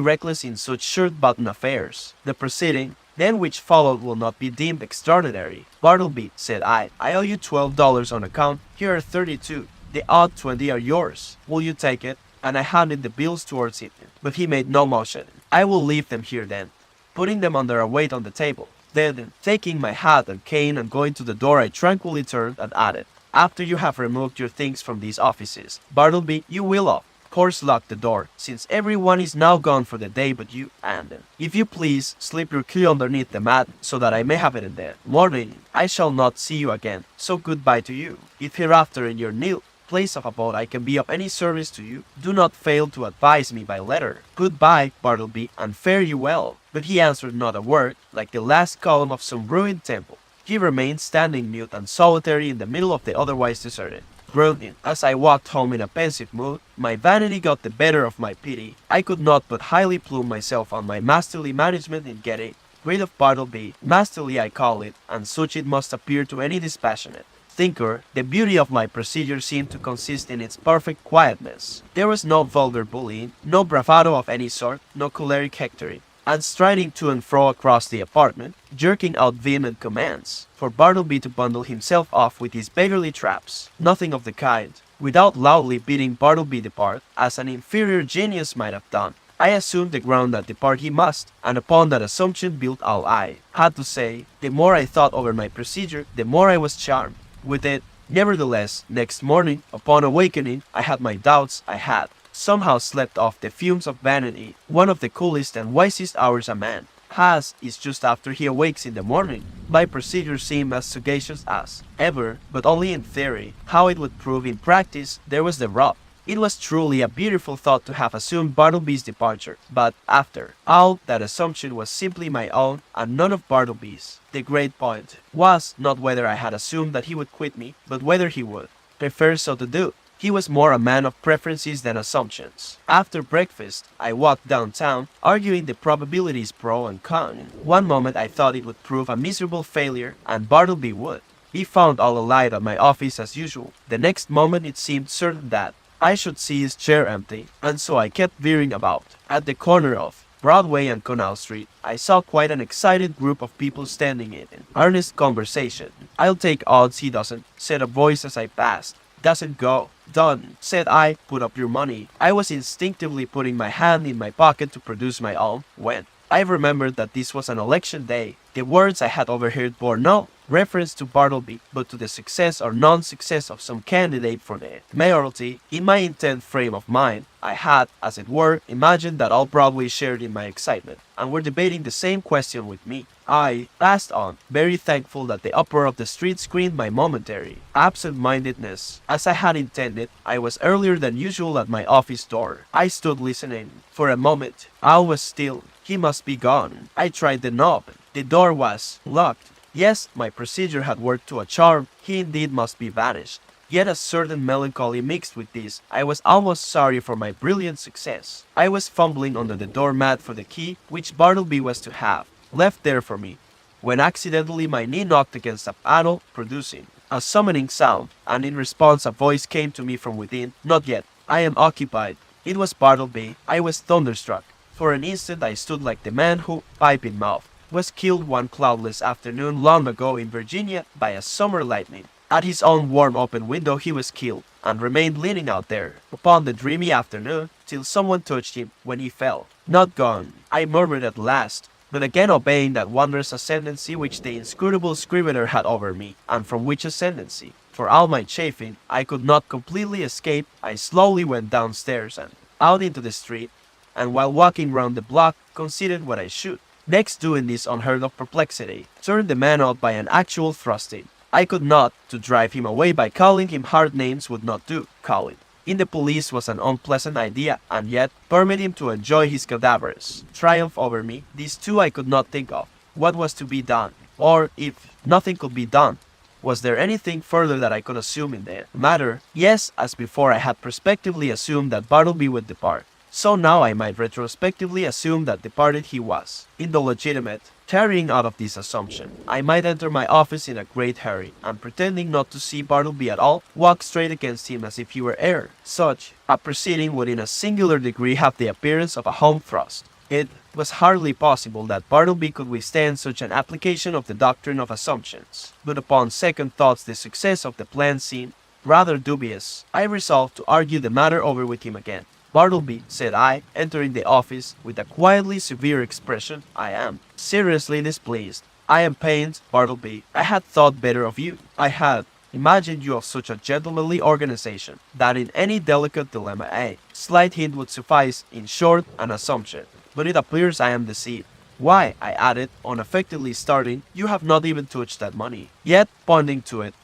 Speaker 2: reckless in such shirt-button affairs. The proceeding then which followed will not be deemed extraordinary. Bartleby, said I owe you $12 on account. Here are 32. The odd 20 are yours. Will you take it? And I handed the bills towards him, but he made no motion. I will leave them here then, putting them under a weight on the table. Then, taking my hat and cane and going to the door, I tranquilly turned and added, After you have removed your things from these offices, Bartleby, you will of course lock the door, since everyone is now gone for the day but you, and if you please, slip your key underneath the mat, so that I may have it in the morning. I shall not see you again, so goodbye to you. If hereafter in your new place of abode I can be of any service to you, do not fail to advise me by letter. Goodbye, Bartleby, and fare you well. But he answered not a word, like the last column of some ruined temple. He remained standing mute and solitary in the middle of the otherwise deserted groaning. As I walked home in a pensive mood, my vanity got the better of my pity. I could not but highly plume myself on my masterly management in getting rid of Bartleby. Masterly I call it, and such it must appear to any dispassionate thinker. The beauty of my procedure seemed to consist in its perfect quietness. There was no vulgar bullying, no bravado of any sort, no choleric hectoring, and striding to and fro across the apartment, jerking out vehement commands for Bartleby to bundle himself off with his beggarly traps. Nothing of the kind. Without loudly bidding Bartleby depart, as an inferior genius might have done, I assumed the ground that depart he must, and upon that assumption built all I had to say. The more I thought over my procedure, the more I was charmed with it. Nevertheless, next morning, upon awakening, I had my doubts. I had somehow slept off the fumes of vanity, one of the coolest and wisest hours a man has is just after he awakes in the morning. My procedure seemed as sagacious as ever, but only in theory. How it would prove in practice, there was the rub. It was truly a beautiful thought to have assumed Bartleby's departure, but after all, that assumption was simply my own and none of Bartleby's. The great point was not whether I had assumed that he would quit me, but whether he would prefer so to do. He was more a man of preferences than assumptions. After breakfast, I walked downtown, arguing the probabilities pro and con. One moment I thought it would prove a miserable failure, and Bartleby would. He found all alight at my office as usual. The next moment it seemed certain that I should see his chair empty, and so I kept veering about. At the corner of Broadway and Canal Street, I saw quite an excited group of people standing in earnest conversation. "I'll take odds he doesn't," said a voice as I passed. "Doesn't go." "Done," said I. "Put up your money." I was instinctively putting my hand in my pocket to produce my own, when I remembered that this was an election day. The words I had overheard bore no reference to Bartleby, but to the success or non-success of some candidate for the mayoralty. In my intent frame of mind, I had, as it were, imagined that all Broadway shared in my excitement, and were debating the same question with me. I passed on, very thankful that the uproar of the street screened my momentary absent-mindedness. As I had intended, I was earlier than usual at my office door. I stood listening. For a moment, all was still. He must be gone. I tried the knob. The door was locked. Yes, my procedure had worked to a charm. He indeed must be vanished. Yet a certain melancholy mixed with this. I was almost sorry for my brilliant success. I was fumbling under the doormat for the key, which Bartleby was to have left there for me, when accidentally my knee knocked against a panel, producing a summoning sound, and in response a voice came to me from within. "Not yet. I am occupied." It was Bartleby. I was thunderstruck. For an instant I stood like the man who, pipe in mouth, was killed one cloudless afternoon long ago in Virginia by a summer lightning. At his own warm open window he was killed, and remained leaning out there, upon the dreamy afternoon, till someone touched him when he fell. "Not gone," I murmured at last, but again obeying that wondrous ascendancy which the inscrutable Scrivener had over me, and from which ascendancy, for all my chafing, I could not completely escape. I slowly went downstairs and out into the street, and while walking round the block, considered what I should next do in this unheard of perplexity. Turn the man out by an actual thrusting. I could not. To drive him away by calling him hard names would not do. Calling in the police was an unpleasant idea, and yet permit him to enjoy his cadaverous triumph over me. These two I could not think of. What was to be done? Or, if nothing could be done, was there anything further that I could assume in the matter? Yes, as before I had prospectively assumed that Bartleby would depart, so now I might retrospectively assume that departed he was. In the legitimate carrying out of this assumption, I might enter my office in a great hurry, and pretending not to see Bartleby at all, walk straight against him as if he were air. Such a proceeding would in a singular degree have the appearance of a home thrust. It was hardly possible that Bartleby could withstand such an application of the doctrine of assumptions, but upon second thoughts the success of the plan seemed rather dubious. I resolved to argue the matter over with him again. "Bartleby," said I, entering the office with a quietly severe expression, "I am seriously displeased. I am pained, Bartleby. I had thought better of you. I had imagined you of such a gentlemanly organization, that in any delicate dilemma a slight hint would suffice, in short, an assumption. But it appears I am deceived. Why," I added, unaffectedly starting, "you have not even touched that money." Yet, pointing to it,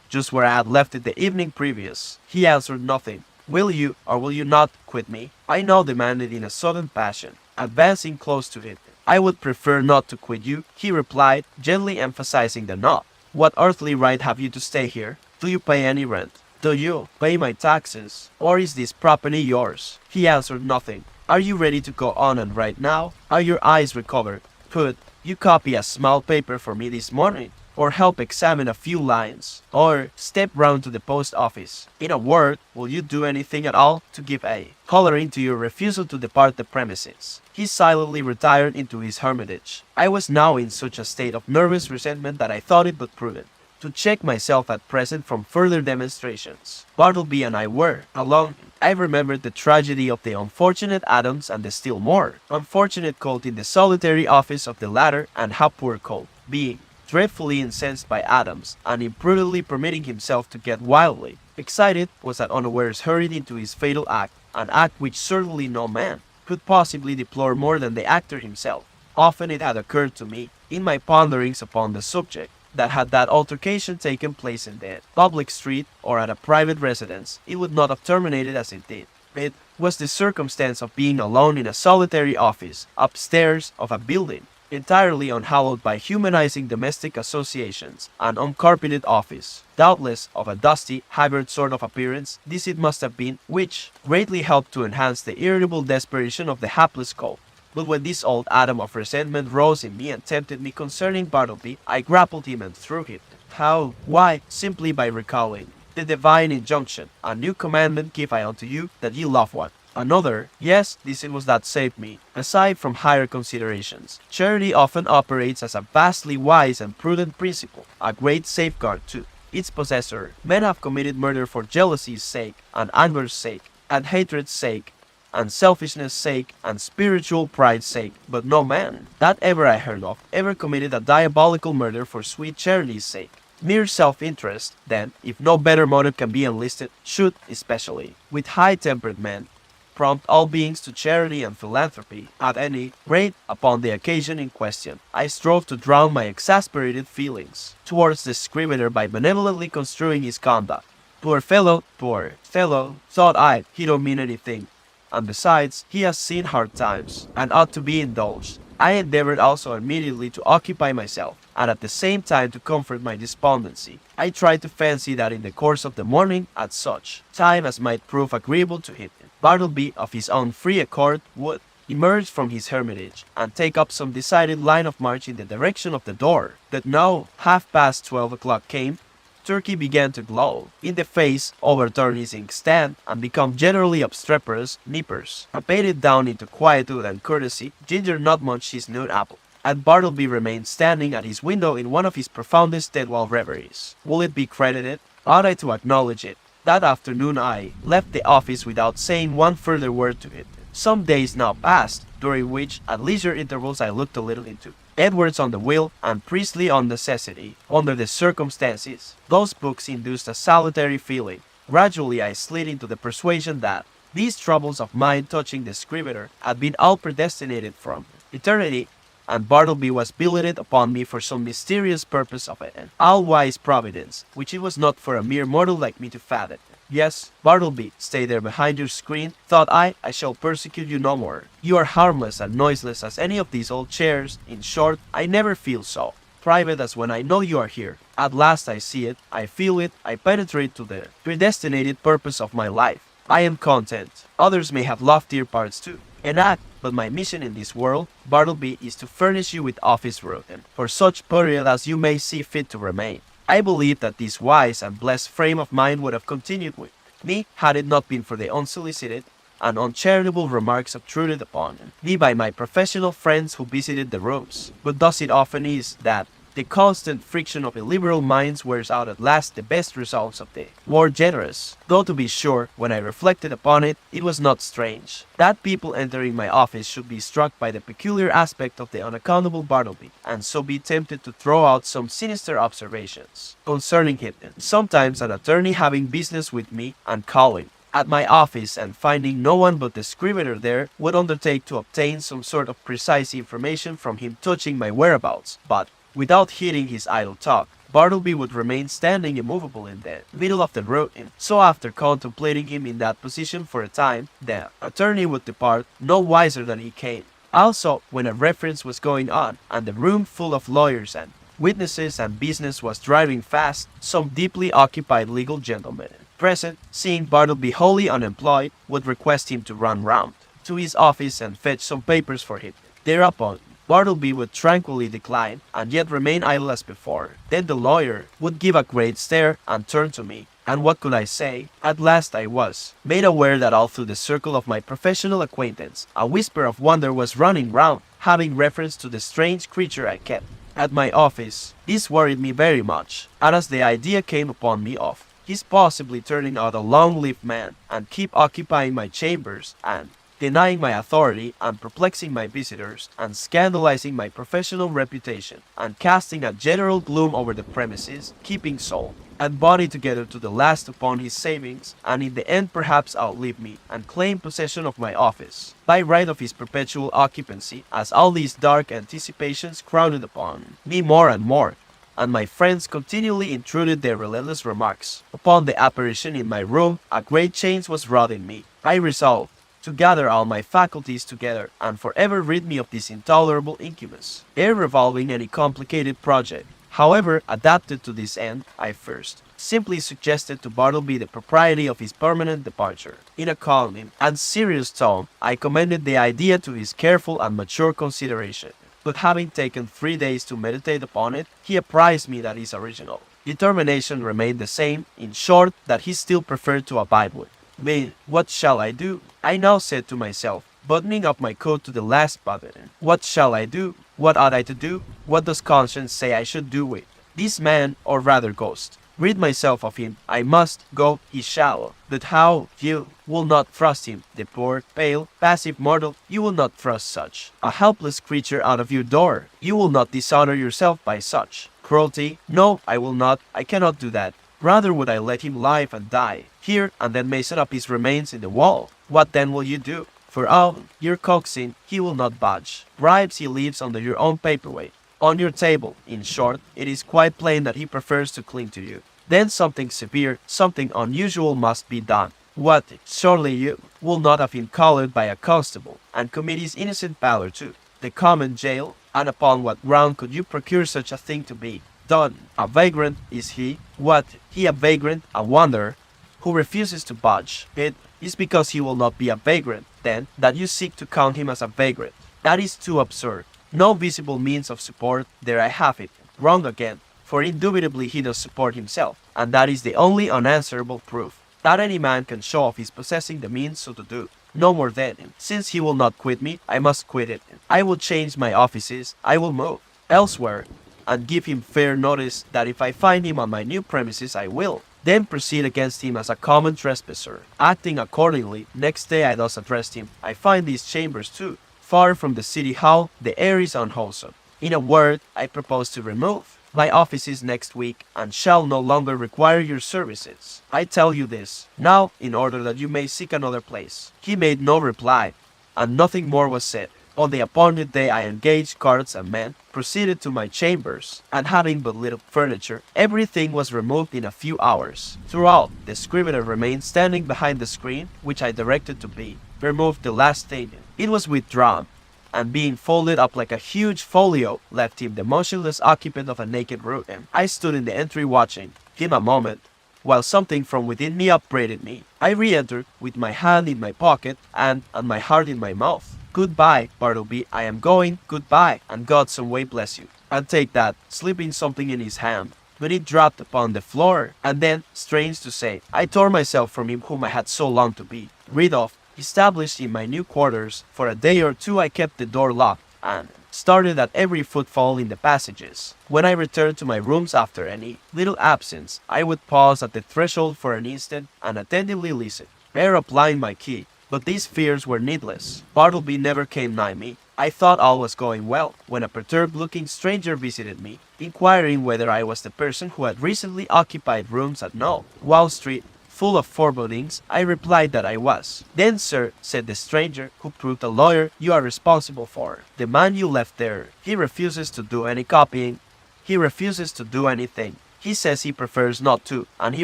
Speaker 2: just where I had left it the evening previous, he answered nothing. "Will you, or will you not, quit me?" I now demanded in a sudden passion, advancing close to him. "I would prefer not to quit you," he replied, gently emphasizing the not. "What earthly right have you to stay here? Do you pay any rent? Do you pay my taxes? Or is this property yours?" He answered nothing. "Are you ready to go on and write now? Are your eyes recovered? Could you copy a small paper for me this morning? Or help examine a few lines? Or step round to the post office? In a word, will you do anything at all to give a coloring to your refusal to depart the premises?" He silently retired into his hermitage. I was now in such a state of nervous resentment that I thought it but prudent to check myself at present from further demonstrations. Bartleby and I were alone. I remembered the tragedy of the unfortunate Adams and the still more unfortunate Colt in the solitary office of the latter, and how poor Colt, being dreadfully incensed by Adams, and imprudently permitting himself to get wildly excited, was at unawares hurried into his fatal act, an act which certainly no man could possibly deplore more than the actor himself. Often it had occurred to me, in my ponderings upon the subject, that had that altercation taken place in the public street or at a private residence, it would not have terminated as it did. It was the circumstance of being alone in a solitary office, upstairs of a building, entirely unhallowed by humanizing domestic associations, an uncarpeted office, doubtless of a dusty, haggard sort of appearance, this it must have been, which greatly helped to enhance the irritable desperation of the hapless cult. But when this old atom of resentment rose in me and tempted me concerning Bartleby, I grappled him and threw him. How? Why? Simply by recalling the divine injunction, a new commandment give I unto you, that ye love one another. Yes, this it was that saved me. Aside from higher considerations, charity often operates as a vastly wise and prudent principle, a great safeguard to its possessor. Men have committed murder for jealousy's sake, and anger's sake, and hatred's sake, and selfishness' sake, and spiritual pride's sake, but no man, that ever I heard of, ever committed a diabolical murder for sweet charity's sake. Mere self-interest, then, if no better motive can be enlisted, should, especially with high-tempered men, prompt all beings to charity and philanthropy, at any rate upon the occasion in question. I strove to drown my exasperated feelings towards the Scrivener by benevolently construing his conduct. Poor fellow, thought I, he don't mean anything, and besides, he has seen hard times, and ought to be indulged. I endeavored also immediately to occupy myself, and at the same time to comfort my despondency. I tried to fancy that in the course of the morning, at such time as might prove agreeable to him, Bartleby, of his own free accord, would emerge from his hermitage, and take up some decided line of march in the direction of the door. That now 12:30 o'clock came, Turkey began to glow in the face, overturn his inkstand, and become generally obstreperous, nippers, abated down into quietude and courtesy, Ginger not much his noon apple, and Bartleby remained standing at his window in one of his profoundest deadwall reveries. Will it be credited? Ought I to acknowledge it? That afternoon I left the office without saying one further word to it. Some days now passed, during which at leisure intervals I looked a little into Edwards on the Will and Priestley on Necessity. Under the circumstances, those books induced a salutary feeling. Gradually I slid into the persuasion that these troubles of mine touching the Scrivener had been all predestinated from eternity, and Bartleby was billeted upon me for some mysterious purpose of an all-wise providence, which it was not for a mere mortal like me to fathom. Yes, Bartleby, stay there behind your screen, thought I shall persecute you no more. You are harmless and noiseless as any of these old chairs. In short, I never feel so private as when I know you are here. At last I see it, I feel it, I penetrate to the predestinated purpose of my life. I am content. Others may have loftier parts too, and act, but my mission in this world, Bartleby, is to furnish you with office room, for such period as you may see fit to remain. I believe that this wise and blessed frame of mind would have continued with me had it not been for the unsolicited and uncharitable remarks obtruded upon me by my professional friends who visited the rooms. But thus it often is that the constant friction of illiberal minds wears out at last the best results of the more generous, though to be sure, when I reflected upon it, it was not strange that people entering my office should be struck by the peculiar aspect of the unaccountable Bartleby, and so be tempted to throw out some sinister observations concerning him. Sometimes an attorney having business with me and calling at my office and finding no one but the Scrivener there, would undertake to obtain some sort of precise information from him touching my whereabouts, but without heeding his idle talk, Bartleby would remain standing immovable in the middle of the road, and so after contemplating him in that position for a time, the attorney would depart no wiser than he came. Also, when a reference was going on, and the room full of lawyers and witnesses and business was driving fast, some deeply occupied legal gentleman present, seeing Bartleby wholly unemployed, would request him to run round to his office and fetch some papers for him. Thereupon, Bartleby would tranquilly decline, and yet remain idle as before. Then the lawyer would give a great stare and turn to me, and what could I say? At last I was made aware that all through the circle of my professional acquaintance, a whisper of wonder was running round, having reference to the strange creature I kept at my office. This worried me very much, and as the idea came upon me of his possibly turning out a long-lived man, and keep occupying my chambers, and denying my authority, and perplexing my visitors, and scandalizing my professional reputation, and casting a general gloom over the premises, keeping soul and body together to the last upon his savings, and in the end perhaps outlive me, and claim possession of my office, by right of his perpetual occupancy, as all these dark anticipations crowded upon me more and more, and my friends continually intruded their relentless remarks. Upon the apparition in my room, a great change was wrought in me. I resolved to gather all my faculties together and forever rid me of this intolerable incubus. Ere revolving any complicated project, however adapted to this end, I first simply suggested to Bartleby the propriety of his permanent departure. In a calm and serious tone, I commended the idea to his careful and mature consideration. But having taken 3 days to meditate upon it, he apprised me that his original determination remained the same, in short, that he still preferred to abide with. "But what shall I do?" I now said to myself, buttoning up my coat to the last button. "What shall I do? What ought I to do? What does conscience say I should do with this man, or rather ghost? Rid myself of him. I must go, he shall. But how? You will not thrust him, the poor, pale, passive mortal. You will not thrust such a helpless creature out of your door. You will not dishonor yourself by such cruelty. No, I will not. I cannot do that. Rather would I let him live and die here, and then mason up his remains in the wall. What then will you do? For all your coaxing, he will not budge. Bribes he leaves under your own paperweight, on your table. In short, it is quite plain that he prefers to cling to you. Then something severe, something unusual must be done. What? Surely you will not have him collared by a constable, and commit his innocent valor to the common jail? And upon what ground could you procure such a thing to be done? A vagrant is he? What? He a vagrant, a wanderer, who refuses to budge? It is because he will not be a vagrant, then, that you seek to count him as a vagrant. That is too absurd. No visible means of support, there I have it. Wrong again, for indubitably he does support himself, and that is the only unanswerable proof that any man can show of his possessing the means so to do. No more then, since he will not quit me, I must quit it. I will change my offices, I will move elsewhere, and give him fair notice that if I find him on my new premises I will then proceed against him as a common trespasser. Acting accordingly, next day I thus addressed him. I find these chambers too far from the city hall, the air is unwholesome. In a word, I propose to remove my offices next week, and shall no longer require your services. I tell you this now in order that you may seek another place. He made no reply, and nothing more was said. On the appointed day I engaged carts and men, proceeded to my chambers, and having but little furniture, everything was removed in a few hours. Throughout, the Scrivener remained standing behind the screen, which I directed to be removed the last day. It was withdrawn, and being folded up like a huge folio, left him the motionless occupant of a naked room. I stood in the entry watching him a moment, while something from within me upbraided me. I re-entered with my hand in my pocket and my heart in my mouth. "Goodbye, Bartleby, I am going, goodbye, and God some way bless you." And take that, slipping something in his hand. But it dropped upon the floor, and then, strange to say, I tore myself from him whom I had so longed to be rid of. Established in my new quarters, for a day or two I kept the door locked, and started at every footfall in the passages. When I returned to my rooms after any little absence, I would pause at the threshold for an instant and attentively listen, ere applying my key. But these fears were needless. Bartleby never came nigh me. I thought all was going well, when a perturbed-looking stranger visited me, inquiring whether I was the person who had recently occupied rooms at No. Wall Street. Full of forebodings, I replied that I was. "Then, sir," said the stranger, who proved a lawyer, "you are responsible for the man you left there. He refuses to do any copying. He refuses to do anything. He says he prefers not to, and he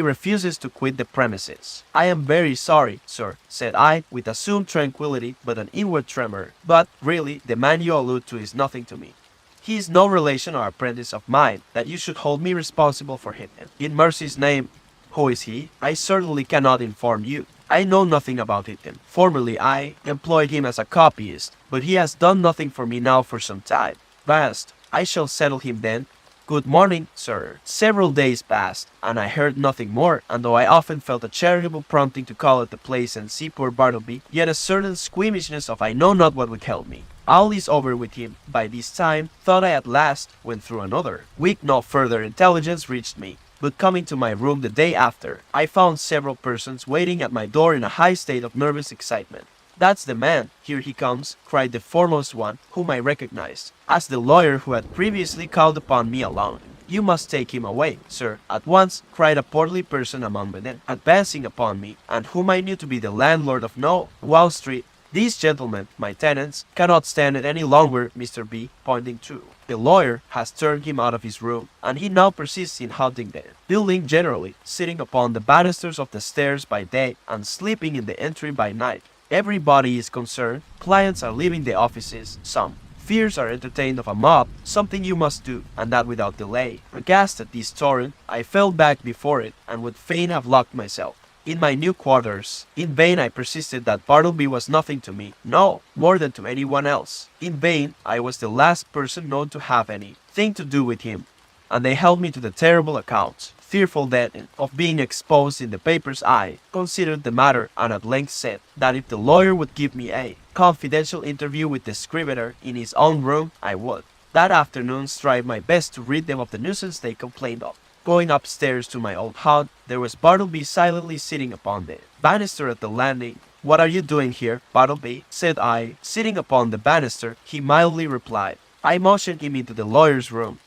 Speaker 2: refuses to quit the premises." "I am very sorry, sir," said I, with assumed tranquillity but an inward tremor. "But, really, the man you allude to is nothing to me. He is no relation or apprentice of mine, that you should hold me responsible for him. In mercy's name, who is he? I certainly cannot inform you. I know nothing about him. Formerly I employed him as a copyist, but he has done nothing for me now for some time. Vast, I shall settle him then. Good morning, sir." Several days passed, and I heard nothing more, and though I often felt a charitable prompting to call at the place and see poor Bartleby, yet a certain squeamishness of I know not what withheld me. All is over with him by this time, thought I at last, when through another week no further intelligence reached me. But coming to my room the day after, I found several persons waiting at my door in a high state of nervous excitement. "That's the man, here he comes," cried the foremost one, whom I recognized as the lawyer who had previously called upon me alone. "You must take him away, sir, at once," cried a portly person among them, advancing upon me, and whom I knew to be the landlord of No Wall Street. "These gentlemen, my tenants, cannot stand it any longer, Mr. B," pointing to. "The lawyer has turned him out of his room, and he now persists in haunting the building generally, sitting upon the banisters of the stairs by day and sleeping in the entry by night. Everybody is concerned, clients are leaving the offices, some fears are entertained of a mob, something you must do, and that without delay." Aghast at this torrent, I fell back before it, and would fain have locked myself in my new quarters. In vain I persisted that Bartleby was nothing to me, no, more than to anyone else. In vain, I was the last person known to have anything to do with him, and they held me to the terrible accounts. Fearful then of being exposed in the papers, I considered the matter, and at length said that if the lawyer would give me a confidential interview with the Scrivener in his own room, I would that afternoon strive my best to rid them of the nuisance they complained of. Going upstairs to my old hut, there was Bartleby silently sitting upon the banister at the landing. "What are you doing here, Bartleby?" said I. Sitting upon the banister, he mildly replied. I motioned him into the lawyer's room,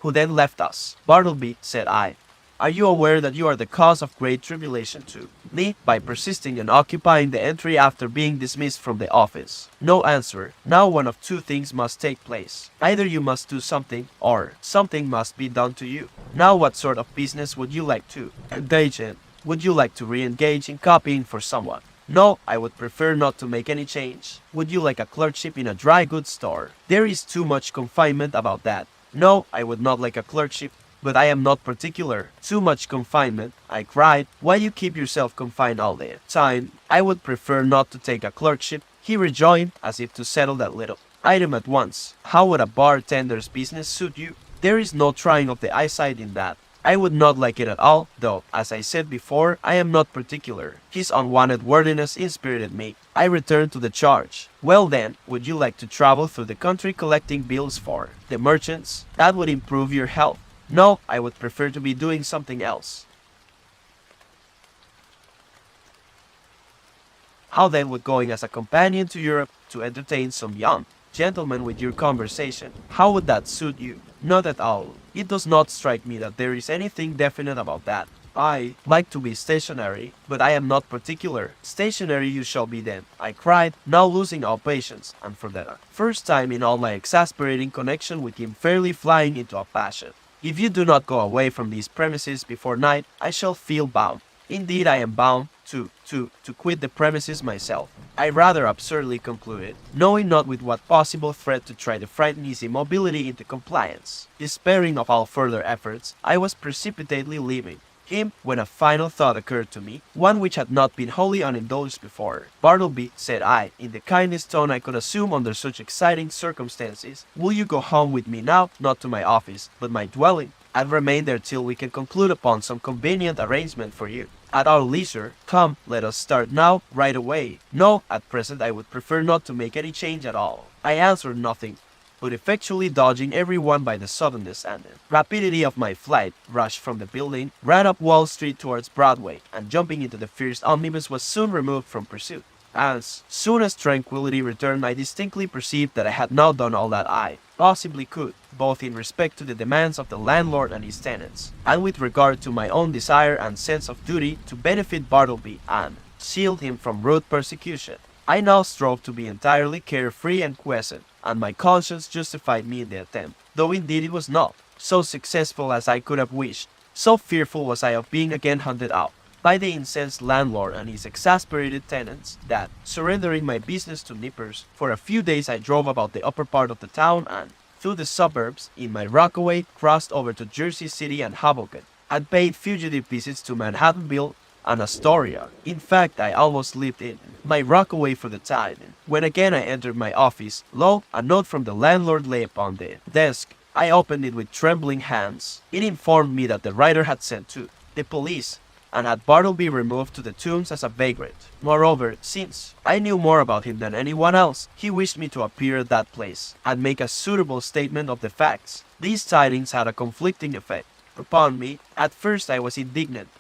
Speaker 2: who then left us. "Bartleby," said I, "are you aware that you are the cause of great tribulation to me by persisting in occupying the entry after being dismissed from the office?" No answer. Now one of two things must take place. Either you must do something, or something must be done to you. Now what sort of business would you like to engage in? Would you like to re-engage in copying for someone? No, I would prefer not to make any change. Would you like a clerkship in a dry goods store? There is too much confinement about that. No, I would not like a clerkship, but I am not particular. Too much confinement, I cried. Why you keep yourself confined all the time? I would prefer not to take a clerkship, he rejoined, as if to settle that little item at once. How would a bartender's business suit you? There is no trying of the eyesight in that. I would not like it at all, though, as I said before, I am not particular. His unwonted wordiness inspirited me. I returned to the charge. Well then, would you like to travel through the country collecting bills for the merchants? That would improve your health. No, I would prefer to be doing something else. How then would going as a companion to Europe to entertain some young gentlemen with your conversation, how would that suit you? Not at all. It does not strike me that there is anything definite about that. I like to be stationary, but I am not particular. Stationary you shall be then, I cried, now losing all patience, and for the first time in all my exasperating connection with him fairly flying into a passion. If you do not go away from these premises before night, I shall feel bound. Indeed, I am bound to quit the premises myself. I rather absurdly concluded, knowing not with what possible threat to try to frighten his immobility into compliance. Despairing of all further efforts, I was precipitately leaving him when a final thought occurred to me, one which had not been wholly unindulged before. "Bartleby," said I, in the kindest tone I could assume under such exciting circumstances, "will you go home with me now, not to my office, but my dwelling, and remain there till we can conclude upon some convenient arrangement for you? At our leisure, come, let us start now, right away." No, at present I would prefer not to make any change at all. I answered nothing, but effectually dodging everyone by the suddenness and rapidity of my flight, rushed from the building, ran up Wall Street towards Broadway, and jumping into the fierce omnibus was soon removed from pursuit. As soon as tranquillity returned, I distinctly perceived that I had now done all that I possibly could, both in respect to the demands of the landlord and his tenants, and with regard to my own desire and sense of duty to benefit Bartleby and shield him from rude persecution. I now strove to be entirely carefree and quiescent, and my conscience justified me in the attempt, though indeed it was not so successful as I could have wished. So fearful was I of being again hunted out by the incensed landlord and his exasperated tenants, that, surrendering my business to nippers, for a few days I drove about the upper part of the town and through the suburbs, in my Rockaway, crossed over to Jersey City and Hoboken, and paid fugitive visits to Manhattanville and Astoria. In fact, I almost lived in my Rockaway for the time. When again I entered my office, lo, a note from the landlord lay upon the desk. I opened it with trembling hands. It informed me that the writer had sent to the police, and had Bartleby removed to the Tombs as a vagrant. Moreover, since I knew more about him than anyone else, he wished me to appear at that place, and make a suitable statement of the facts. These tidings had a conflicting effect upon me. At first I was indignant,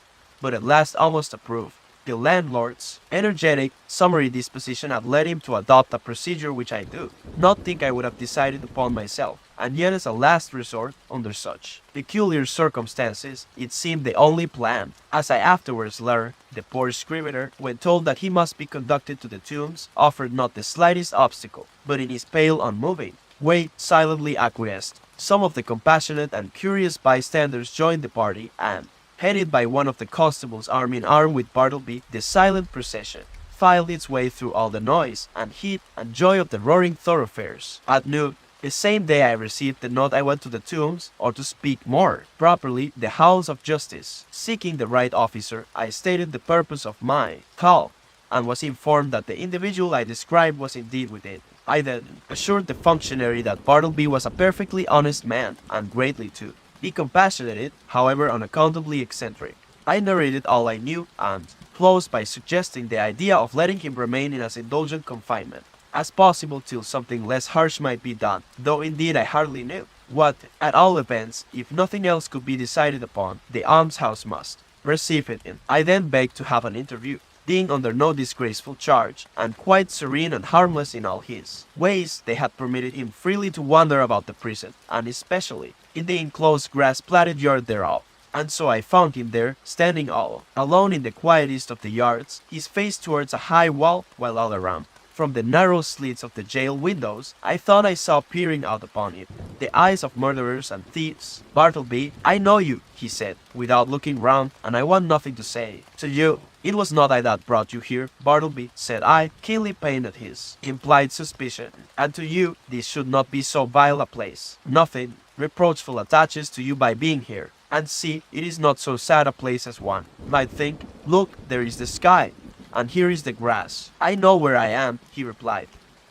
Speaker 2: but at last almost approved. The landlord's energetic, summary disposition had led him to adopt a procedure which I do not think I would have decided upon myself. and yet as a last resort, under such peculiar circumstances, it seemed the only plan. As I afterwards learned, the poor Scrivener, when told that he must be conducted to the tombs, offered not the slightest obstacle, but in his pale, unmoving way silently acquiesced. Some of the compassionate and curious bystanders joined the party, and, headed by one of the constables arm in arm with Bartleby, the silent procession filed its way through all the noise and heat and joy of the roaring thoroughfares. At noon, the same day I received the note I went to the tombs, or to speak more properly, the house of justice. Seeking the right officer, I stated the purpose of my call, and was informed that the individual I described was indeed within. I then assured the functionary that Bartleby was a perfectly honest man, and greatly too. He compassionated, however unaccountably eccentric. I narrated all I knew, and closed by suggesting the idea of letting him remain in as indulgent confinement as possible till something less harsh might be done, though indeed I hardly knew what. At all events, if nothing else could be decided upon, the almshouse must receive it. I then begged to have an interview, being under no disgraceful charge, and quite serene and harmless in all his ways. They had permitted him freely to wander about the prison, and especially in the enclosed grass-platted yard thereof. And so I found him there, standing all alone in the quietest of the yards, his face towards a high wall, while all around, from the narrow slits of the jail windows, I thought I saw peering out upon him the eyes of murderers and thieves. "Bartleby, I know you," he said, without looking round, "and I want nothing to say to you. It was not I that brought you here, Bartleby," said I, keenly pained at his implied suspicion, "and to you this should not be so vile a place. Nothing reproachful attaches to you by being here. And see, it is not so sad a place as one might think. Look, there is the sky, and here is the grass." "I know where I am," he replied,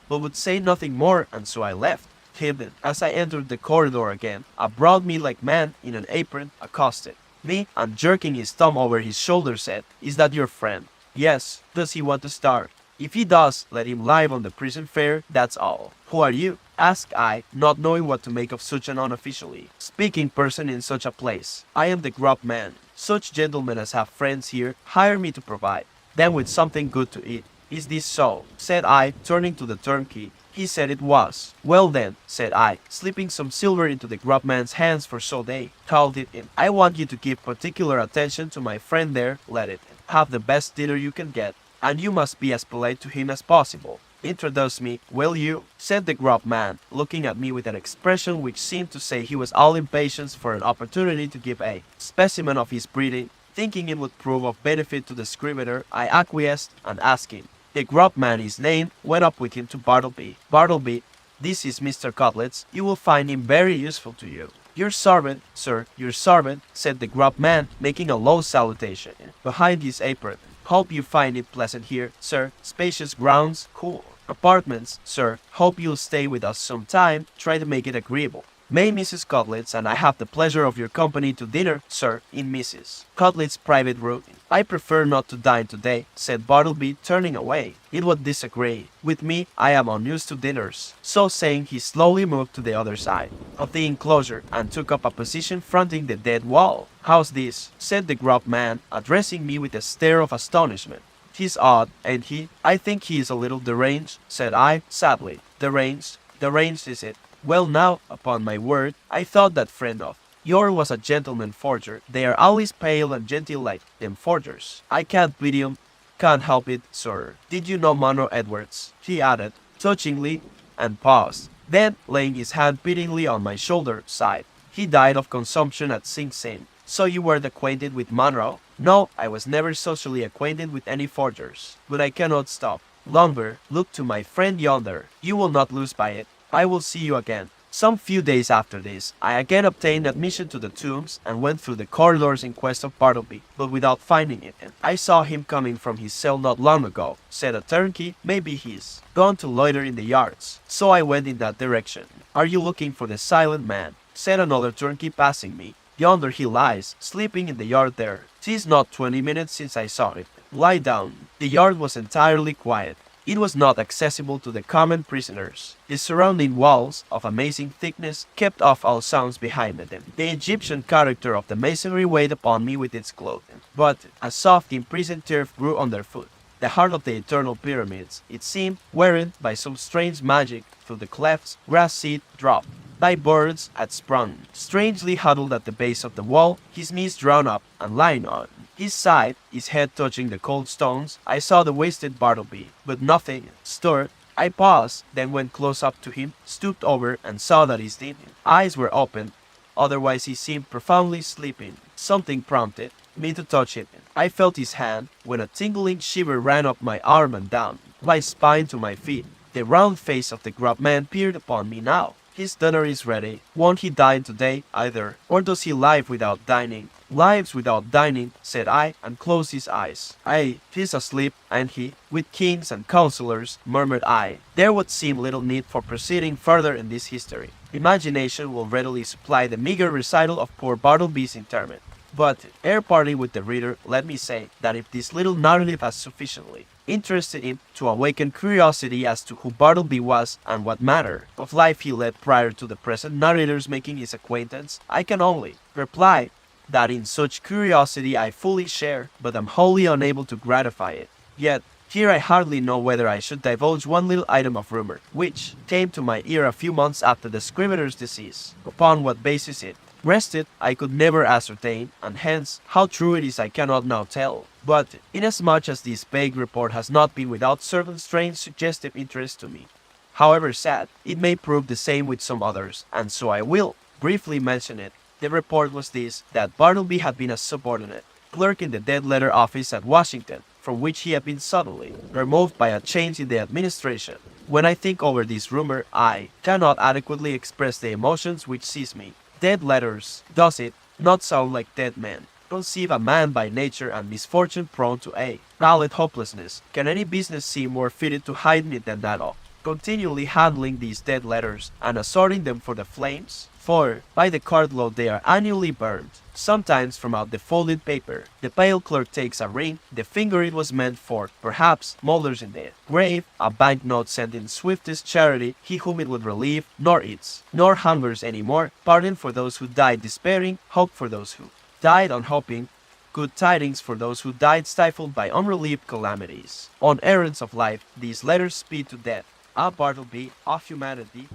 Speaker 2: but would say nothing more, and so I left him. As I entered the corridor again, a broad meat-like man in an apron accosted me, and jerking his thumb over his shoulder said, "Is that your friend?" "Yes." "Does he want to starve?" "If he does, let him live on the prison fare, that's all." "Who are you?" asked I, not knowing what to make of such an unofficially speaking person in such a place. "I am the grub man. Such gentlemen as have friends here hire me to provide them with something good to eat." "Is this so?" said I, turning to the turnkey. He said it was. "Well then," said I, slipping some silver into the grub man's hands, for so they called it in, "I want you to give particular attention to my friend there. Let it have the best dinner you can get, and you must be as polite to him as possible. Introduce me, will you?" said the grub man, looking at me with an expression which seemed to say he was all impatience for an opportunity to give a specimen of his breeding. Thinking it would prove of benefit to the Scrivener, I acquiesced, and asking the grub man his name, went up with him to Bartleby. "Bartleby, this is Mr. Cutlets. You will find him very useful to you." "Your servant, sir, your servant," said the grub man, making a low salutation behind his apron. "Hope you find it pleasant here, sir. Spacious grounds, cool apartments, sir. Hope you'll stay with us some time. Try to make it agreeable. May Mrs. Cutlets and I have the pleasure of your company to dinner, sir, in Mrs. Cutlets' private room." "I prefer not to dine today," said Bartleby, turning away. "It would disagree with me. I am unused to dinners." So saying, he slowly moved to the other side of the enclosure and took up a position fronting the dead wall. "How's this?" said the grub man, addressing me with a stare of astonishment. "He's odd, ain't he?" "I think he is a little deranged," said I, sadly. "Deranged? Deranged is it? Well now, upon my word, I thought that friend of yours was a gentleman forger. They are always pale and genteel like them forgers. I can't pity 'em, can't help it, sir. Did you know Monroe Edwards?" he added, touchingly, and paused. Then, laying his hand pityingly on my shoulder, sighed. "He died of consumption at Sing Sing." "So you were acquainted with Monroe?" "No, I was never socially acquainted with any forgers. But I cannot stop longer. Look to my friend yonder. You will not lose by it. I will see you again." Some few days after this, I again obtained admission to the tombs and went through the corridors in quest of Bartleby, but without finding it. "I saw him coming from his cell not long ago," said a turnkey. "Maybe he's gone to loiter in the yards." So I went in that direction. "Are you looking for the silent man?" said another turnkey, passing me. "Yonder he lies, sleeping in the yard there. 'Tis not 20 minutes since I saw him lie down." The yard was entirely quiet. It was not accessible to the common prisoners. The surrounding walls, of amazing thickness, kept off all sounds behind them. The Egyptian character of the masonry weighed upon me with its clothing, but a soft imprisoned turf grew underfoot. The heart of the eternal pyramids, it seemed, wherein, by some strange magic, through the clefts, grass seed dropped Thy birds had sprung, strangely huddled at the base of the wall, his knees drawn up and lying on his side, his head touching the cold stones. I saw the wasted Bartleby, but nothing stirred. I paused, then went close up to him, stooped over, and saw that his dim eyes were open. Otherwise, he seemed profoundly sleeping. Something prompted me to touch him. I felt his hand when a tingling shiver ran up my arm and down my spine to my feet. The round face of the grub man peered upon me now. His dinner is ready. Won't he dine today either? Or does he live without dining? Lives without dining, said I, and closed his eyes. Aye, he's asleep, and he, with kings and counselors, murmured I. There would seem little need for proceeding further in this history. Imagination will readily supply the meager recital of poor Bartleby's interment. But, ere parting with the reader, let me say that if this little narrative has sufficiently interested him to awaken curiosity as to who Bartleby was and what manner of life he led prior to the present narrator's making his acquaintance, I can only reply that in such curiosity I fully share, but am wholly unable to gratify it. Yet, here I hardly know whether I should divulge one little item of rumor, which came to my ear a few months after the Scrivener's decease. Upon what basis it rested, I could never ascertain, and hence, how true it is I cannot now tell. But, inasmuch as this vague report has not been without certain strange suggestive interest to me, however sad, it may prove the same with some others, and so I will briefly mention it. The report was this, that Bartleby had been a subordinate clerk in the dead letter office at Washington, from which he had been suddenly removed by a change in the administration. When I think over this rumor, I cannot adequately express the emotions which seize me. Dead letters, does it not sound like dead men? Conceive a man by nature and misfortune prone to a valid hopelessness. Can any business seem more fitted to hide it than that of continually handling these dead letters and assorting them for the flames? For by the cartload they are annually burned, sometimes from out the folded paper. The pale clerk takes a ring, the finger it was meant for, perhaps moulders in the grave, a banknote sent in swiftest charity, he whom it would relieve, nor eats, nor hungers any more, pardon for those who died despairing, hope for those who died unhoping, good tidings for those who died stifled by unrelieved calamities. On errands of life, these letters speed to death. A Bartleby of humanity.